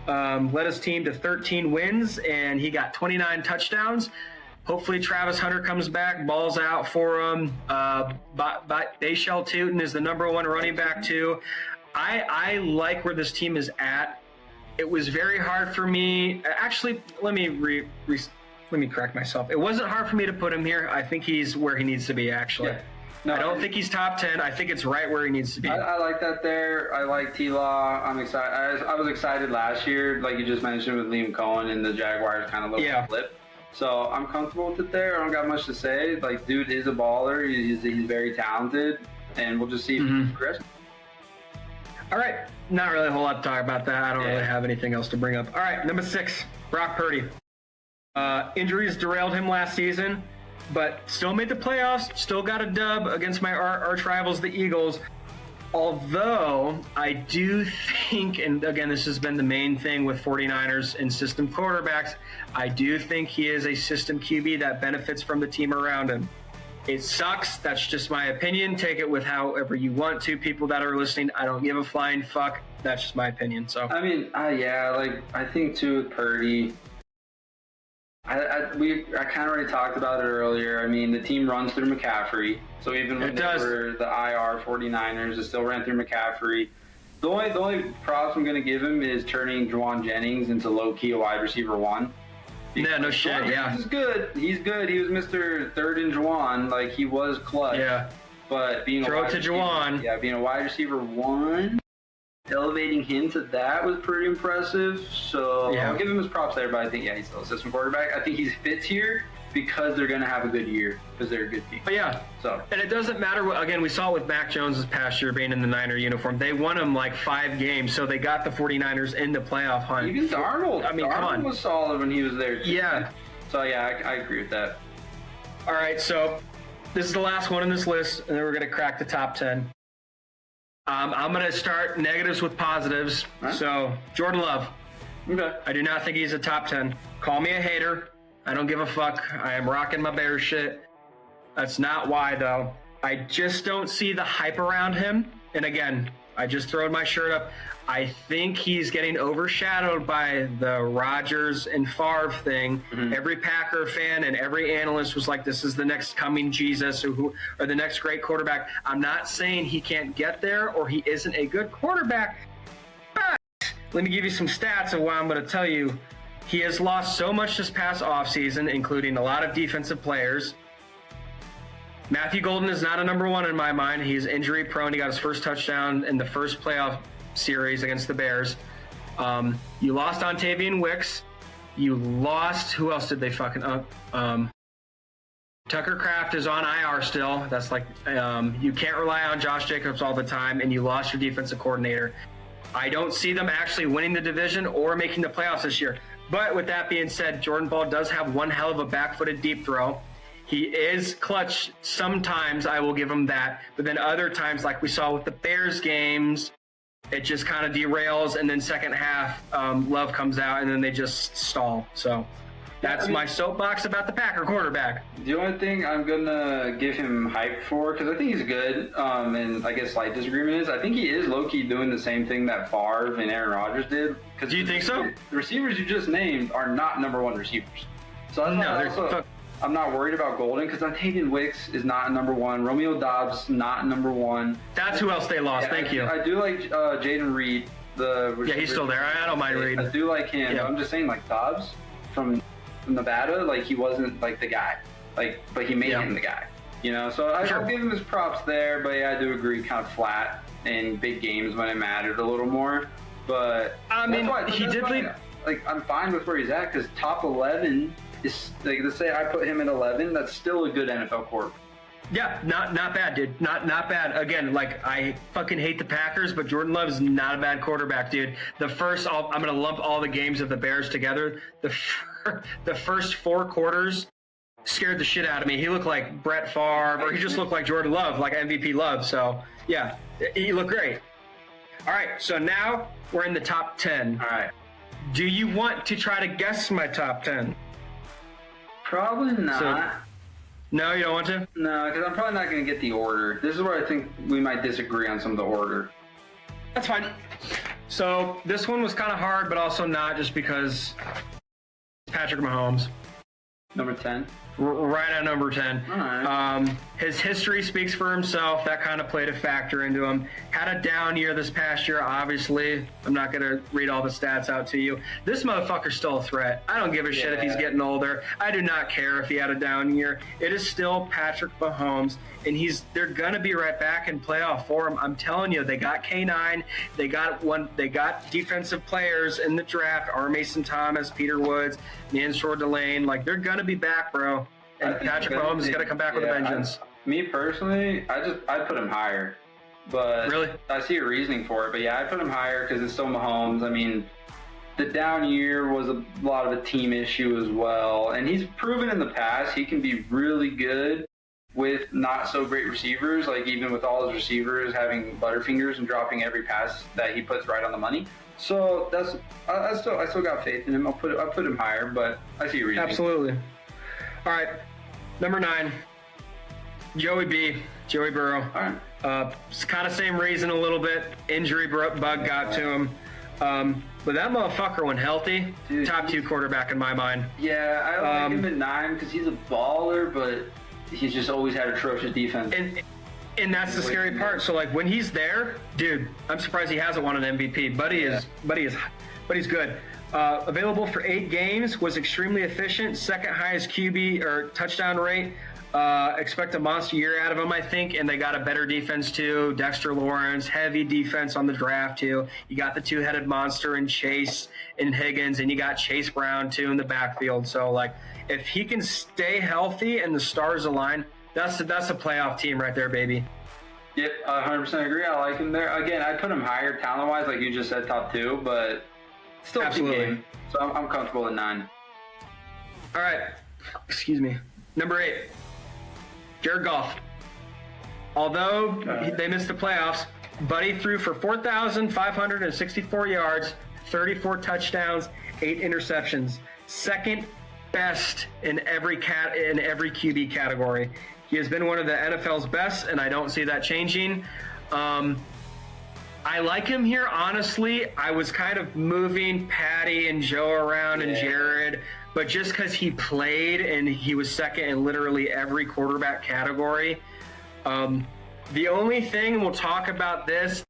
S1: Led his team to 13 wins, and he got 29 touchdowns. Hopefully Travis Hunter comes back, balls out for him. Bayshell Tootin is the number 1 running back too. I like where this team is at. It was very hard for me. Actually, let me correct myself. It wasn't hard for me to put him here. I think he's where he needs to be, actually.
S2: Yeah. No,
S1: I don't think he's top 10. I think it's right where he needs to be.
S2: I like that there. I like T-Law. I'm excited. I was excited last year, like you just mentioned, with Liam Cohen and the Jaguars kind of little flip. So I'm comfortable with it there. I don't got much to say. Like, dude is a baller. He's very talented, and we'll just see if he progresses.
S1: All right, not really a whole lot to talk about that. I don't really have anything else to bring up. All right, number 6, Brock Purdy. Injuries derailed him last season, but still made the playoffs, still got a dub against my arch rivals, the Eagles. Although I do think, and again, this has been the main thing with 49ers and system quarterbacks, I do think he is a system QB that benefits from the team around him. It sucks. That's just my opinion. Take it with however you want to. People that are listening, I don't give a flying fuck. That's just my opinion. So
S2: I mean, I think too with Purdy, I kind of already talked about it earlier. I mean, the team runs through McCaffrey. So even when they were the IR 49ers, it still ran through McCaffrey. The only props I'm going to give him is turning Juwan Jennings into low-key a wide receiver 1.
S1: Yeah, no shit, yeah.
S2: He's good. He was Mr. Third and Juwan. Like, he was clutch.
S1: Yeah.
S2: But being
S1: Throw it to Juwan.
S2: Yeah, being a wide receiver 1, elevating him to that was pretty impressive. So I'll give him his props there, but I think, he's still a system quarterback. I think he fits here because they're going to have a good year, because they're a good team.
S1: But and it doesn't matter. Again, we saw it with Mac Jones this past year being in the Niner uniform. They won him like 5 games, so they got the 49ers in the playoff hunt.
S2: Even Darnold.
S1: I mean,
S2: Darnold
S1: come on.
S2: was solid when he was there, too.
S1: Yeah.
S2: So, I agree with that.
S1: All right, so this is the last one on this list, and then we're going to crack the top 10. I'm going to start negatives with positives. Right. So, Jordan Love.
S2: Okay.
S1: I do not think he's a top 10. Call me a hater. I don't give a fuck. I am rocking my Bears shit. That's not why, though. I just don't see the hype around him. And again, I just throwed my shirt up. I think he's getting overshadowed by the Rodgers and Favre thing. Mm-hmm. Every Packer fan and every analyst was like, this is the next coming Jesus or the next great quarterback. I'm not saying he can't get there or he isn't a good quarterback. But let me give you some stats of why I'm going to tell you. He has lost so much this past offseason, including a lot of defensive players. Matthew Golden is not a number 1 in my mind. He's injury prone. He got his first touchdown in the first playoff series against the Bears. You lost Ontavian Wicks. You lost, who else did they fucking up? Tucker Kraft is on IR still. That's like, you can't rely on Josh Jacobs all the time, and you lost your defensive coordinator. I don't see them actually winning the division or making the playoffs this year. But with that being said, Jordan Ball does have one hell of a back-footed deep throw. He is clutch sometimes, I will give him that. But then other times, like we saw with the Bears games, it just kind of derails, and then second half, Love comes out, and then they just stall. So that's my soapbox about the Packer quarterback.
S2: The only thing I'm going to give him hype for, because I think he's good, and I guess slight disagreement is, I think he is low-key doing the same thing that Favre and Aaron Rodgers did.
S1: Do you think so?
S2: The receivers you just named are not number 1 receivers. So I'm not worried about Golden, because Ontavian Wicks is not number 1. Romeo Doubs not number 1.
S1: That's who else they lost. Thank you.
S2: I do like Jaden Reed.
S1: He's still there. I don't mind Reed.
S2: I do like him. Yeah. I'm just saying, like, Doubs from Nevada, like, he wasn't like the guy, but he made him the guy, so I'll give him his props there. But I do agree, kind of flat in big games when it mattered a little more. But I mean, he did lead. Like, I'm fine with where he's at, because top 11 is, like, let's say I put him at 11, that's still a good NFL quarterback.
S1: Yeah, not bad, dude. Not bad. Again, like, I fucking hate the Packers, but Jordan Love is not a bad quarterback, dude. I'm going to lump all the games of the Bears together. The first 4 quarters scared the shit out of me. He looked like Brett Favre, or he just looked like Jordan Love, like MVP Love. So, yeah, he looked great. All right, so now we're in the top 10.
S2: All right.
S1: Do you want to try to guess my top 10?
S2: Probably not.
S1: No, you don't want to?
S2: No, because I'm probably not going to get the order. This is where I think we might disagree on some of the order.
S1: That's fine. So this one was kind of hard, but also not, just because Patrick Mahomes.
S2: Number 10?
S1: Right at number 10.
S2: All right.
S1: His history speaks for himself. That kind of played a factor into him. Had a down year this past year, obviously. I'm not going to read all the stats out to you. This motherfucker's still a threat. I don't give a shit if he's getting older. I do not care if he had a down year. It is still Patrick Mahomes, and they're going to be right back in playoff form. I'm telling you, they got K9. They got defensive players in the draft, R. Mason Thomas, Peter Woods, Mansour Delane. Like, they're going to be back, bro. And Patrick Mahomes is going to come back with a vengeance.
S2: Me personally, I put him higher but
S1: Really?
S2: I see a reasoning for it. But yeah, I put him higher because it's still Mahomes. I mean, the down year was a lot of a team issue as well, and he's proven in the past he can be really good with not so great receivers. Like even with all his receivers having butterfingers and dropping every pass that he puts right on the money. So that's I still got faith in him. I'll put him higher, but I see a reason.
S1: Absolutely. All right, number 9, Joey Burrow.
S2: All right.
S1: It's kind of same reason a little bit. Injury bug got to him. But that motherfucker, when healthy,
S2: Dude,
S1: top 2 quarterback in my mind.
S2: Yeah, I like him at 9 because he's a baller, but he's just always had atrocious defense.
S1: And that's the scary part. So like when he's there, dude, I'm surprised he hasn't won an MVP. Buddy's good. Available for 8 games, was extremely efficient, second highest QB or touchdown rate. Expect a monster year out of him, I think, and they got a better defense too. Dexter Lawrence, heavy defense on the draft too. You got the 2-headed monster in Chase and Higgins, and you got Chase Brown too in the backfield. So like, if he can stay healthy and the stars align, that's a playoff team right there, baby.
S2: Yep, I 100% agree. I like him there. Again, I put him higher talent-wise, like you just said, top 2, but still a team game. So I'm comfortable at 9.
S1: All right, excuse me. Number 8. Jared Goff. Although they missed the playoffs, Buddy threw for 4,564 yards, 34 touchdowns, 8 interceptions. Second best in every QB category. He has been one of the NFL's best, and I don't see that changing. I like him here, honestly. I was kind of moving Patty and Joe around and Jared, but just because he played and he was second in literally every quarterback category. The only thing, and we'll talk about this,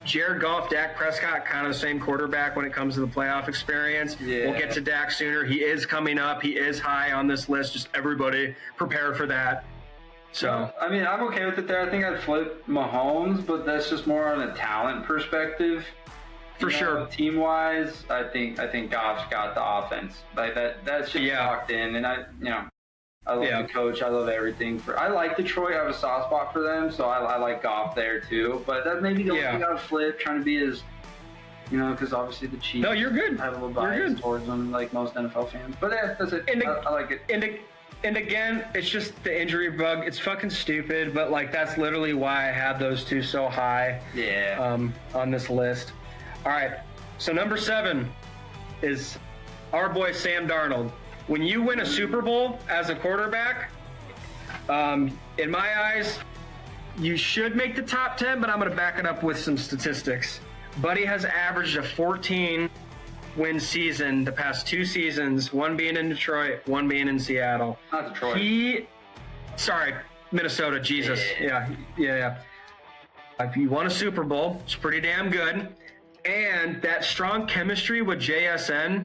S1: Jared Goff, Dak Prescott, kind of the same quarterback when it comes to the playoff experience.
S2: Yeah.
S1: We'll get to Dak sooner. He is coming up. He is high on this list. Just everybody prepare for that. So
S2: I mean, I'm okay with it there. I think I'd flip Mahomes, but that's just more on a talent perspective.
S1: For sure.
S2: Team wise, I think Goff's got the offense. Like that's just locked in. And I love the coach. I love everything. I like Detroit. I have a soft spot for them, so I like Goff there too. But that may be the only thing I would flip, trying to be as, because obviously the Chiefs.
S1: No, you're good.
S2: I have a little bias towards them, like most NFL fans. But yeah, that's it. I like it.
S1: And again, it's just the injury bug. It's fucking stupid, but like that's literally why I had those 2 so high. On this list. All right, so number 7 is our boy Sam Darnold. When you win a Super Bowl as a quarterback, in my eyes, you should make the top 10, but I'm going to back it up with some statistics. Buddy has averaged a 14-win season the past 2 seasons, one being in Detroit, one being in Seattle.
S2: Not Detroit.
S1: Minnesota, Jesus. Yeah. If you won a Super Bowl, it's pretty damn good. And that strong chemistry with JSN,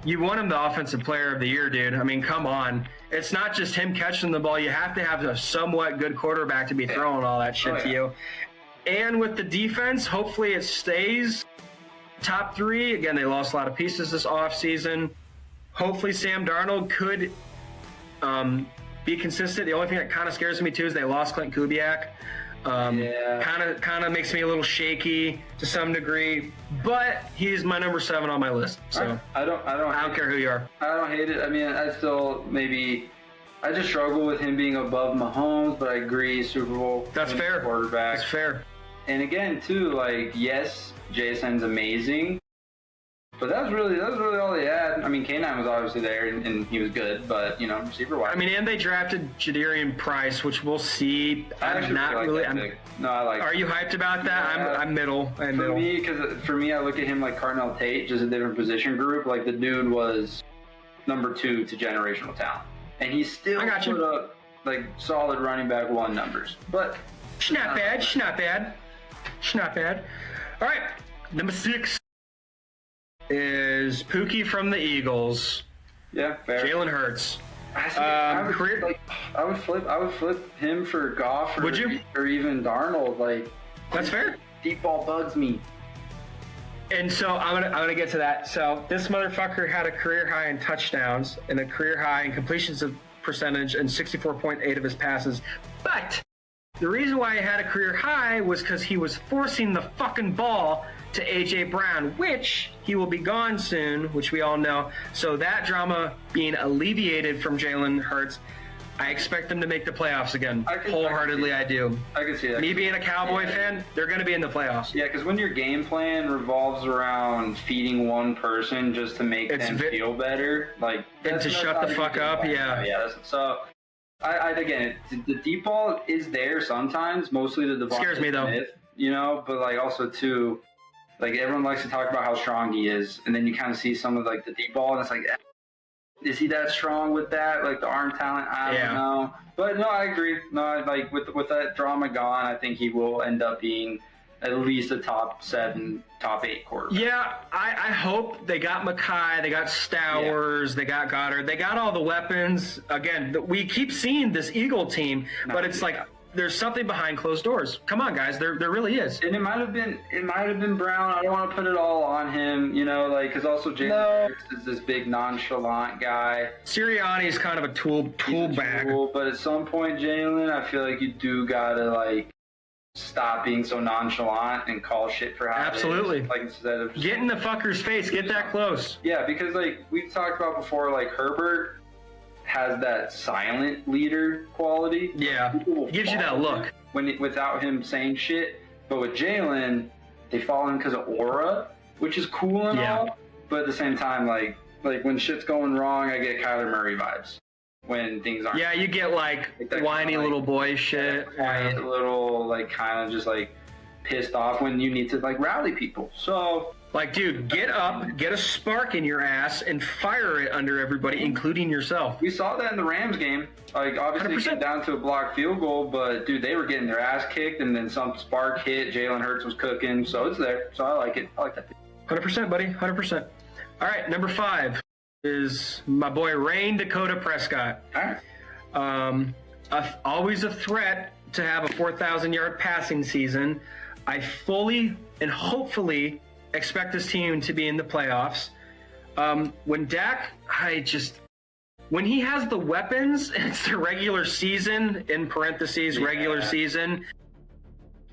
S1: you won him the Offensive Player of the Year, dude. I mean, come on. It's not just him catching the ball. You have to have a somewhat good quarterback to be throwing all that shit to you. And with the defense, hopefully it stays top 3. Again, they lost a lot of pieces this offseason. Hopefully Sam Darnold could be consistent. The only thing that kind of scares me, too, is they lost Clint Kubiak. Kind of makes me a little shaky to some degree, but he's my number 7 on my list. So
S2: I don't
S1: care who you are.
S2: I don't hate it. I mean, I just struggle with him being above Mahomes, but I agree, Super Bowl.
S1: That's fair.
S2: Quarterback.
S1: That's fair.
S2: And again, too, like, yes, Jason's amazing, but that was really all they had. I mean, K9 was obviously there, and he was good, but, receiver-wise.
S1: I mean, and they drafted Jadarian Price, which we'll see. I'm not really. Are you hyped about that?
S2: Yeah.
S1: I'm middle.
S2: For me, I look at him like Cardinal Tate, just a different position group. Like, the dude was number 2 to generational talent, and he still put up like solid running back 1 numbers. But
S1: not bad. All right, number 6. Is Pookie from the Eagles.
S2: Yeah, fair.
S1: Jalen Hurts.
S2: I would flip him for Goff or even Darnold. Like,
S1: that's fair.
S2: Deep ball bugs me.
S1: And so I'm gonna get to that. So this motherfucker had a career high in touchdowns and a career high in completions of percentage and 64.8 of his passes. But The reason why he had a career high was because he was forcing the fucking ball to A.J. Brown, which he will be gone soon, which we all know. So that drama being alleviated from Jalen Hurts, I expect them to make the playoffs again. Wholeheartedly, I do.
S2: I can see that.
S1: Me being a Cowboy fan, they're going to be in the playoffs.
S2: Yeah, because when your game plan revolves around feeding one person just to make them feel better, like...
S1: And to shut the fuck up, yeah.
S2: Yeah, so... Again, the deep ball is there sometimes, mostly the Devontae
S1: scares me, though.
S2: Smith, you know, but, like, also, too, like, everyone likes to talk about how strong he is, and then you kind of see some of, like, the deep ball, and it's like... Is he that strong with that? Like the arm talent? I don't know. But no, I agree. No, like with that drama gone, I think he will end up being at least a top 7, top 8 quarterback.
S1: Yeah, I hope. They got Mekhi, they got Stowers, they got Goddard, they got all the weapons. Again, we keep seeing this Eagle team, but it's like there's something behind closed doors. Come on, guys, there really is.
S2: And it might have been Brown. I don't want to put it all on him, you know, like because also Jalen Hurts is this big nonchalant guy.
S1: Sirianni's kind of a tool bag.
S2: But at some point, Jalen, I feel like you do gotta like stop being so nonchalant and call shit for how
S1: absolutely.
S2: It is. Like instead of
S1: get in the fucker's face, get that close.
S2: Yeah, because like we've talked about before, like Herbert has that silent leader quality.
S1: Yeah, he gives you that look
S2: without him saying shit. But with Jalen, they follow him because of aura, which is cool and all. But at the same time, like when shit's going wrong, I get Kyler Murray vibes. When things aren't.
S1: Yeah, you get like whiny little boy shit.
S2: Quiet little, like kind of just like pissed off when you need to like rally people. So.
S1: Like, dude, get up, get a spark in your ass, and fire it under everybody, including yourself.
S2: We saw that in the Rams game. Like, obviously, 100%. It came down to a blocked field goal, but, dude, they were getting their ass kicked, and then some spark hit. Jalen Hurts was cooking, so it's there. So I like it. I like that.
S1: 100%, buddy, 100%. All right, number 5 is my boy Rain Dakota Prescott.
S2: All right.
S1: Always a threat to have a 4,000-yard passing season. I fully and hopefully expect this team to be in the playoffs. When Dak, when he has the weapons, and it's the regular season, in parentheses, regular season,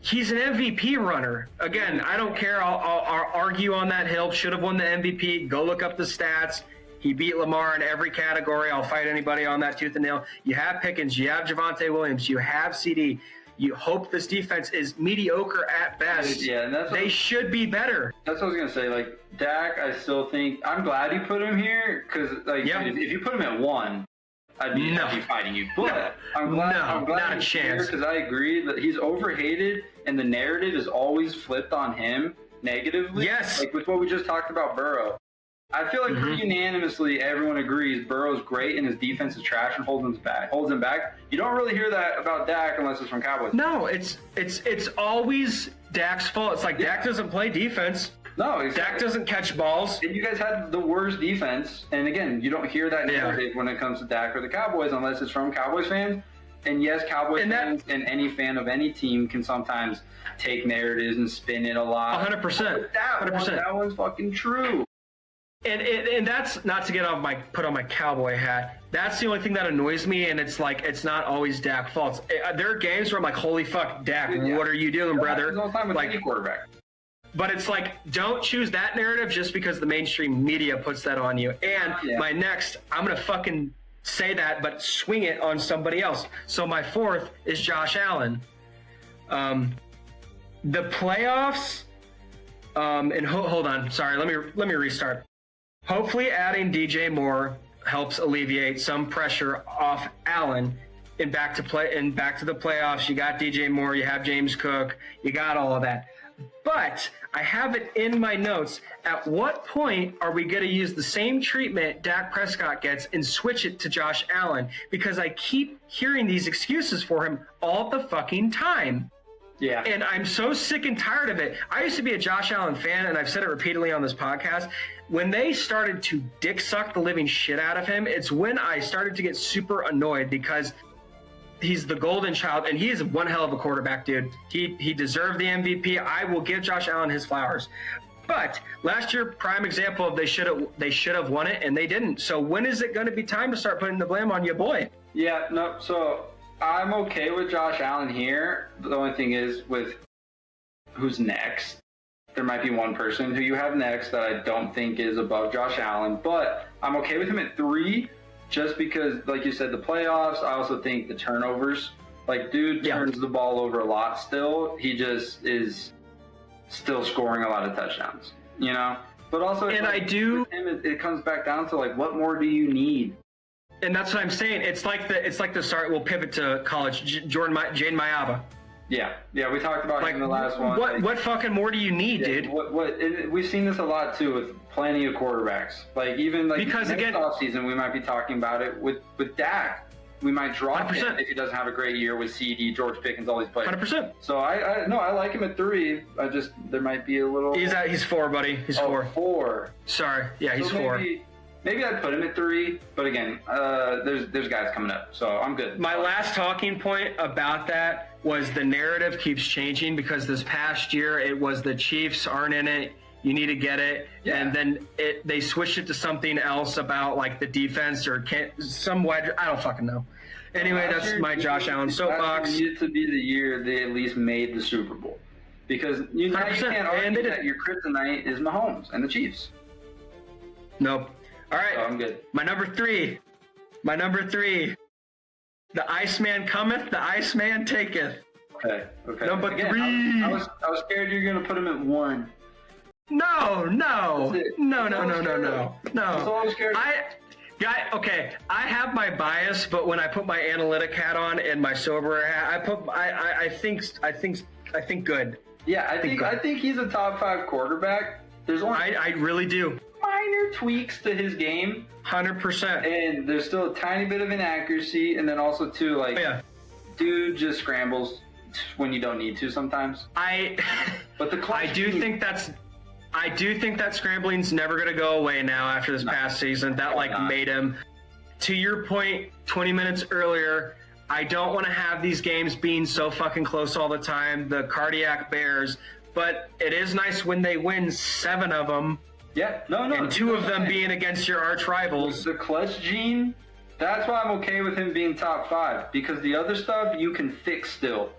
S1: he's an MVP runner. Again, I don't care. I'll argue on that hill. Should have won the MVP. Go look up the stats. He beat Lamar in every category. I'll fight anybody on that tooth and nail. You have Pickens. You have Javonte Williams. You have CD. You hope this defense is mediocre at best.
S2: Yeah, and
S1: they should be better.
S2: That's what I was going to say. Like, Dak, I still think – I'm glad you put him here because, like, if you put him at 1, I'd be fighting you. But I'm glad
S1: not a chance.
S2: Because I agree that he's overhated and the narrative is always flipped on him negatively.
S1: Yes.
S2: Like, with what we just talked about Burrow. I feel like unanimously everyone agrees Burrow's great and his defense is trash and holds him back. You don't really hear that about Dak unless it's from Cowboys.
S1: No, it's always Dak's fault. It's like Dak doesn't play defense.
S2: No, exactly.
S1: Dak doesn't catch balls.
S2: And you guys had the worst defense. And again, you don't hear that narrative when it comes to Dak or the Cowboys unless it's from Cowboys fans. And yes, Cowboys fans and any fan of any team can sometimes take narratives and spin it a lot.
S1: 100%. 100%.
S2: That one's fucking true.
S1: And that's not to put on my cowboy hat. That's the only thing that annoys me, and it's like it's not always Dak's fault. There are games where I'm like, holy fuck, Dak, what are you doing, brother?
S2: All the time with
S1: like
S2: any quarterback.
S1: But it's like, don't choose that narrative just because the mainstream media puts that on you. And I'm gonna fucking say that, but swing it on somebody else. So my 4th is Josh Allen. The playoffs. And hold on, sorry, let me restart. Hopefully adding DJ Moore helps alleviate some pressure off Allen and back to the playoffs. You got DJ Moore, you have James Cook, you got all of that. But I have it in my notes. At what point are we going to use the same treatment Dak Prescott gets and switch it to Josh Allen? Because I keep hearing these excuses for him all the fucking time.
S2: Yeah.
S1: And I'm so sick and tired of it. I used to be a Josh Allen fan, and I've said it repeatedly on this podcast. When they started to dick suck the living shit out of him, it's when I started to get super annoyed because he's the golden child, and he is one hell of a quarterback, dude. He deserved the MVP. I will give Josh Allen his flowers. But last year, prime example of they should have won it, and they didn't. So when is it going to be time to start putting the blame on your boy?
S2: Yeah, no, so I'm okay with Josh Allen here. The only thing is with who's next. There might be one person who you have next that I don't think is above Josh Allen, but I'm okay with him at 3 just because, like you said, the playoffs. I also think the turnovers. Like, dude turns the ball over a lot still. He just is still scoring a lot of touchdowns, you know? But also,
S1: and
S2: like,
S1: I do.
S2: With him, it comes back down to, like, what more do you need?
S1: And that's what I'm saying. It's like the start. We'll pivot to college. Jaden Mayaba.
S2: Yeah, we talked about him in the last one.
S1: What fucking more do you need, dude?
S2: We've seen this a lot too with plenty of quarterbacks. Like even like
S1: because
S2: next
S1: again,
S2: offseason we might be talking about it with Dak. We might drop
S1: 100%.
S2: him if he doesn't have a great year with CD, George Pickens, all these players.
S1: 100%.
S2: So I like him at 3. I just there might be a little.
S1: He's 4, buddy. He's 4.
S2: 4.
S1: Sorry, yeah, he's 4.
S2: Maybe I'd put him at 3, but again, there's guys coming up, so I'm good.
S1: My last talking point about that was the narrative keeps changing because this past year it was the Chiefs aren't in it, you need to get it, and then they switched it to something else about like the defense or some wide. I don't fucking know. Anyway, that's my Josh Allen soapbox.
S2: It needed to be the year they at least made the Super Bowl because you can't argue that your kryptonite is Mahomes and the Chiefs.
S1: Nope. All right,
S2: I'm good.
S1: My number three. The Iceman cometh, the Iceman taketh.
S2: Okay.
S1: Number
S2: again,
S1: 3.
S2: I was scared you were gonna put him at 1.
S1: No. Okay, I have my bias, but when I put my analytic hat on and my sober hat, I think good.
S2: Yeah, I think he's a top 5 quarterback. There's only
S1: I really do.
S2: Minor tweaks to his game,
S1: 100%,
S2: and there's still a tiny bit of inaccuracy, and then also too dude just scrambles when you don't need to sometimes. But I do think that scrambling's never gonna go away now after this past season. That made him. To your point, 20 minutes earlier, I don't want to have these games being so fucking close all the time. The cardiac bears, but it is nice when they win 7 of them. Yeah, no.
S1: And 2 of them being against your arch rivals.
S2: The clutch gene, that's why I'm okay with him being top 5 because the other stuff you can fix still.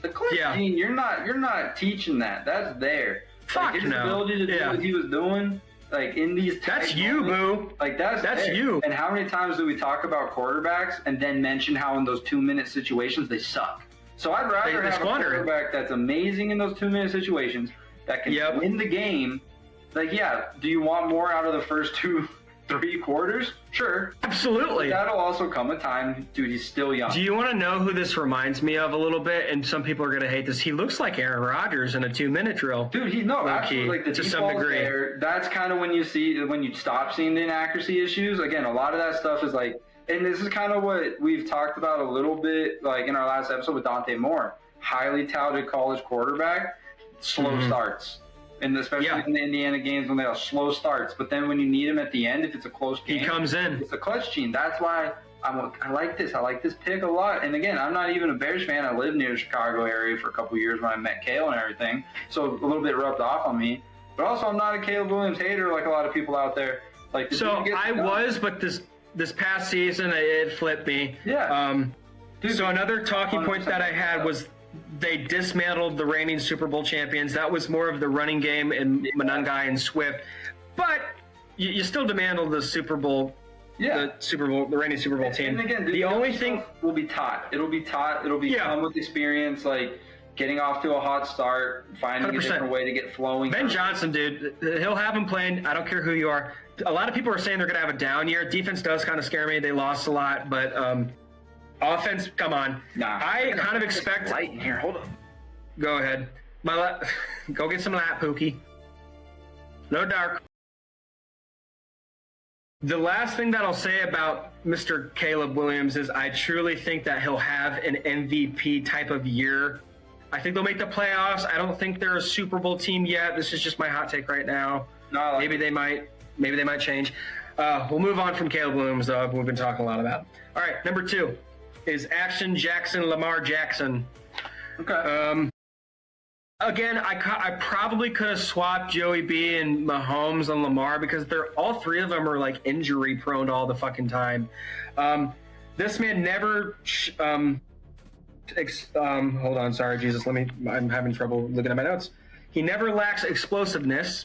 S2: The clutch gene, you're not teaching that. That's there.
S1: Fuck
S2: his
S1: no.
S2: ability to do what he was doing, like in these.
S1: That's you, boo.
S2: Like that's there.
S1: You.
S2: And how many times do we talk about quarterbacks and then mention how in those 2-minute situations they suck? So I'd rather have a quarterback that's amazing in those 2-minute situations that can win the game. Like, do you want more out of the first 2-3 quarters? Sure.
S1: Absolutely.
S2: But that'll also come a time, dude, he's still young.
S1: Do you want to know who this reminds me of a little bit? And some people are going to hate this. He looks like Aaron Rodgers in a 2-minute drill.
S2: Dude, absolutely. Like, to some degree. That's kind of when you stop seeing the inaccuracy issues. Again, a lot of that stuff is like, and this is kind of what we've talked about a little bit, like in our last episode with Dante Moore. Highly touted college quarterback, slow starts. And especially in the Indiana games when they have slow starts. But then when you need him at the end, if it's a close game,
S1: he comes in.
S2: It's a clutch gene. That's why I like this. I like this pick a lot. And again, I'm not even a Bears fan. I lived near the Chicago area for a couple years when I met Kale and everything. So a little bit rubbed off on me. But also, I'm not a Caleb Williams hater like a lot of people out there. Like,
S1: so I was, but this past season it flipped me.
S2: Yeah.
S1: So another talking point that I had was they dismantled the reigning Super Bowl champions. That was more of the running game in Monangai and Swift. But you still dismantled the Super Bowl. Yeah. The reigning Super Bowl team.
S2: And again,
S1: the only thing
S2: will be taught. It'll be taught. It'll be come with experience, like getting off to a hot start, finding 100%. A different way to get flowing.
S1: Ben Johnson, dude, he'll have him playing. I don't care who you are. A lot of people are saying they're going to have a down year. Defense does kind of scare me. They lost a lot, but offense, come on.
S2: Nah,
S1: I kind of expect.
S2: Light in here. Hold on.
S1: Go ahead. Go get some light, Pookie. No dark. The last thing that I'll say about Mr. Caleb Williams is I truly think that he'll have an MVP type of year. I think they'll make the playoffs. I don't think they're a Super Bowl team yet. This is just my hot take right now.
S2: No,
S1: maybe they might change. We'll move on from Caleb Williams, though. We've been talking a lot about. All right, number 2 is Lamar Jackson.
S2: Okay.
S1: Again, I probably could have swapped Joey B and Mahomes and Lamar because all 3 of them are like injury prone all the fucking time. This man never hold on, sorry, Jesus, I'm having trouble looking at my notes. He never lacks explosiveness.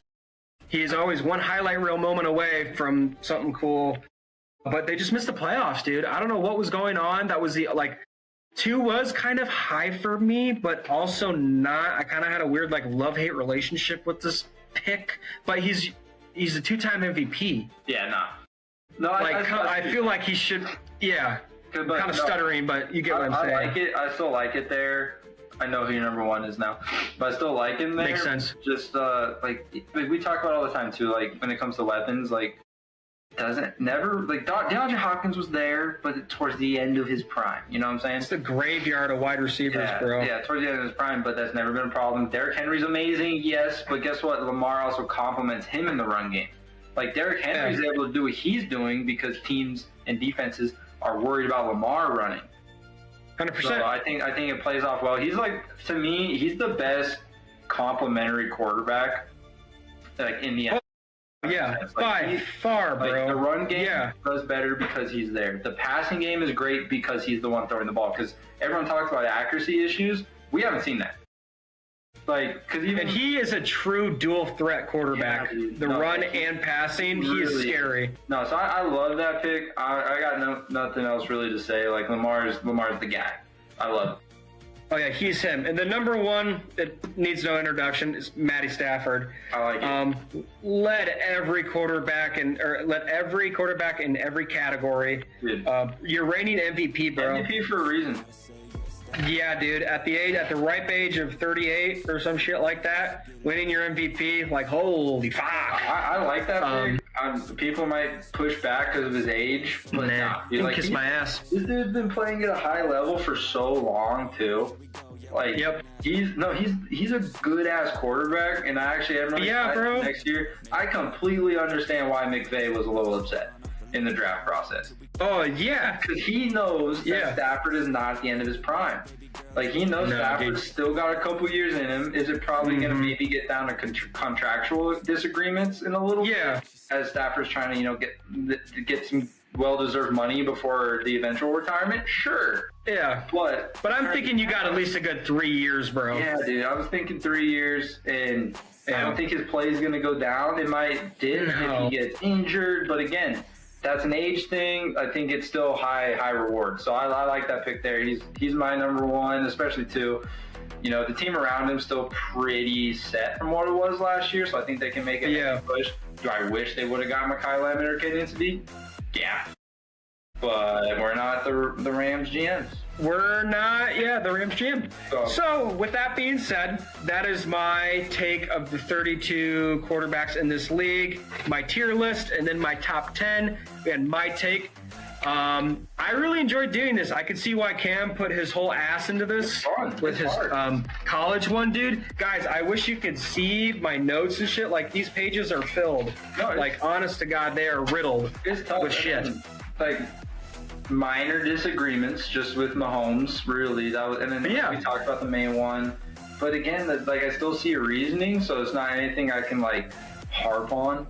S1: He is always one highlight reel moment away from something cool. But they just missed the playoffs, dude. I don't know what was going on. That was 2 was kind of high for me, but also not. I kind of had a weird love-hate relationship with this pick. But he's a 2-time MVP.
S2: Yeah, no.
S1: I feel like he should. Yeah, kind of stuttering, but you get what I'm saying.
S2: I like it. I still like it there. I know who your number 1 is now, but I still like him there.
S1: Makes sense.
S2: Just we talk about all the time too. Like when it comes to weapons, DeAndre Hopkins was there, but towards the end of his prime. You know what I'm saying?
S1: It's the graveyard of wide receivers, bro.
S2: Yeah, towards the end of his prime, but that's never been a problem. Derrick Henry's amazing, yes, but guess what? Lamar also complements him in the run game. Like Derrick Henry's able to do what he's doing because teams and defenses are worried about Lamar running.
S1: 100%.
S2: So I think it plays off well. He's to me, he's the best complementary quarterback in the NFL.
S1: Yeah, by far, bro.
S2: The run game does better because he's there. The passing game is great because he's the one throwing the ball. Because everyone talks about accuracy issues. We haven't seen that.
S1: And he is a true dual threat quarterback. Run and passing, he is scary.
S2: No, so I love that pick. I got nothing else really to say. Lamar's the guy. I love it.
S1: Oh yeah, he's him. And the number 1 that needs no introduction is Matty Stafford.
S2: I like it.
S1: Led every quarterback in every category. You're reigning MVP, bro.
S2: MVP for a reason.
S1: Yeah, dude. At the ripe age of 38 or some shit like that, winning your MVP, holy fuck.
S2: I like that pick. People might push back because of his age, but
S1: kiss my ass.
S2: This dude's been playing at a high level for so long too. He's a good ass quarterback, and I actually have no next year. I completely understand why McVay was a little upset in the draft process.
S1: Oh yeah,
S2: because he knows that Stafford is not at the end of his prime. He knows Stafford's still got a couple years in him. Is it probably going to maybe get down to contractual disagreements in a little bit? As Stafford's trying to get some well-deserved money before the eventual retirement? Sure.
S1: Yeah.
S2: But
S1: I'm thinking you got at least a good 3 years, bro.
S2: Yeah, dude. I was thinking 3 years, and I don't think his play is going to go down. It might dip if he gets injured, but again, that's an age thing. I think it's still high reward. So I like that pick there. He's my number 1, especially too. The team around him still pretty set from what it was last year, so I think they can make a push. Do I wish they would have got Mekhi Lemon or Kenyon Sadiq? Yeah. But we're not the Rams GMs.
S1: We're not, the Rams GM. So with that being said, that is my take of the 32 quarterbacks in this league, my tier list, and then my top 10, and my take. I really enjoyed doing this. I could see why Cam put his whole ass into this with his college one, dude. Guys, I wish you could see my notes and shit. These pages are filled. Honest to God, they are riddled with shit.
S2: Minor disagreements just with Mahomes, really. We talked about the main one. But again, I still see a reasoning, so it's not anything I can harp on.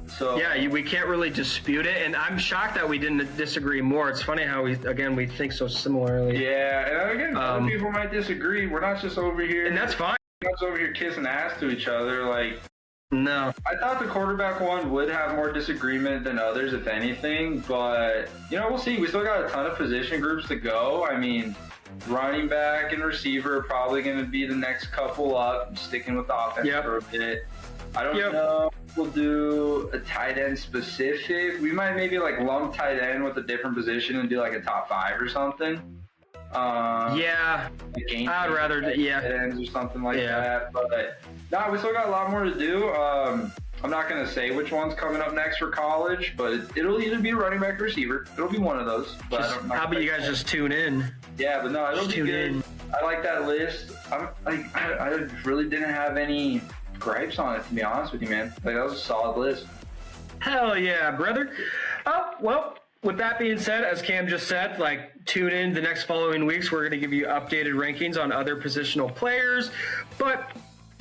S2: So
S1: we can't really dispute it, and I'm shocked that we didn't disagree more. It's funny how we think so similarly.
S2: Yeah, and again, other people might disagree. We're not just over here,
S1: and that's fine.
S2: We're not just over here kissing ass to each other.
S1: No.
S2: I thought the quarterback one would have more disagreement than others, if anything, but we'll see. We still got a ton of position groups to go. I mean, running back and receiver are probably going to be the next couple up, sticking with the offense for a bit. I don't know if we'll do a tight end specific. We might maybe lump tight end with a different position and do a top 5 or something.
S1: I'd rather
S2: tight ends or something like that. But no, we still got a lot more to do. I'm not going to say which one's coming up next for college, but it'll either be running back or receiver. It'll be one of those. But
S1: how about you guys just tune in?
S2: Yeah, but no, it'll be good. I like that list. I really didn't have any gripes on it, to be honest with you, man. That was a solid list.
S1: Hell yeah, brother. Oh, well, with that being said, as Cam just said, tune in the next following weeks. We're going to give you updated rankings on other positional players. But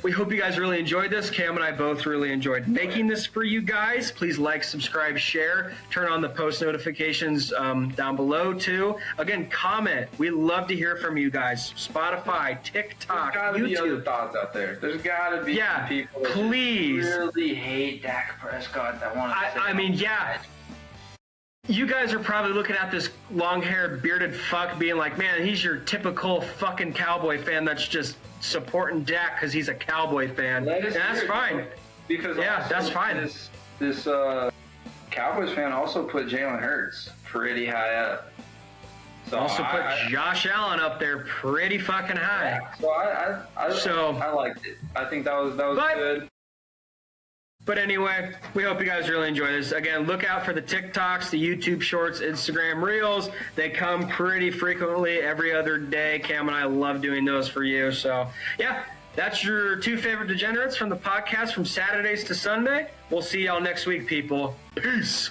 S1: We hope you guys really enjoyed this. Cam and I both really enjoyed making this for you guys. Please like, subscribe, share, turn on the post notifications down below too. Again, comment. We love to hear from you guys. Spotify, TikTok,
S3: There's gotta
S1: YouTube.
S3: be other thoughts out there. There's gotta be some people that
S1: please.
S3: really hate Dak Prescott that want to.
S1: I mean, yeah. You guys are probably looking at this long-haired, bearded fuck being like, man, he's your typical fucking Cowboy fan that's just supporting Dak because he's a Cowboy fan. And that's fine.
S3: Because
S1: that's fine.
S3: This Cowboys fan also put Jalen Hurts pretty high up. So
S1: also put Josh Allen up there pretty fucking high.
S3: So I liked it. I think that was good.
S1: But anyway, we hope you guys really enjoy this. Again, look out for the TikToks, the YouTube Shorts, Instagram Reels. They come pretty frequently every other day. Cam and I love doing those for you. So, yeah, that's your 2 favorite degenerates from the podcast from Saturdays to Sunday. We'll see y'all next week, people. Peace.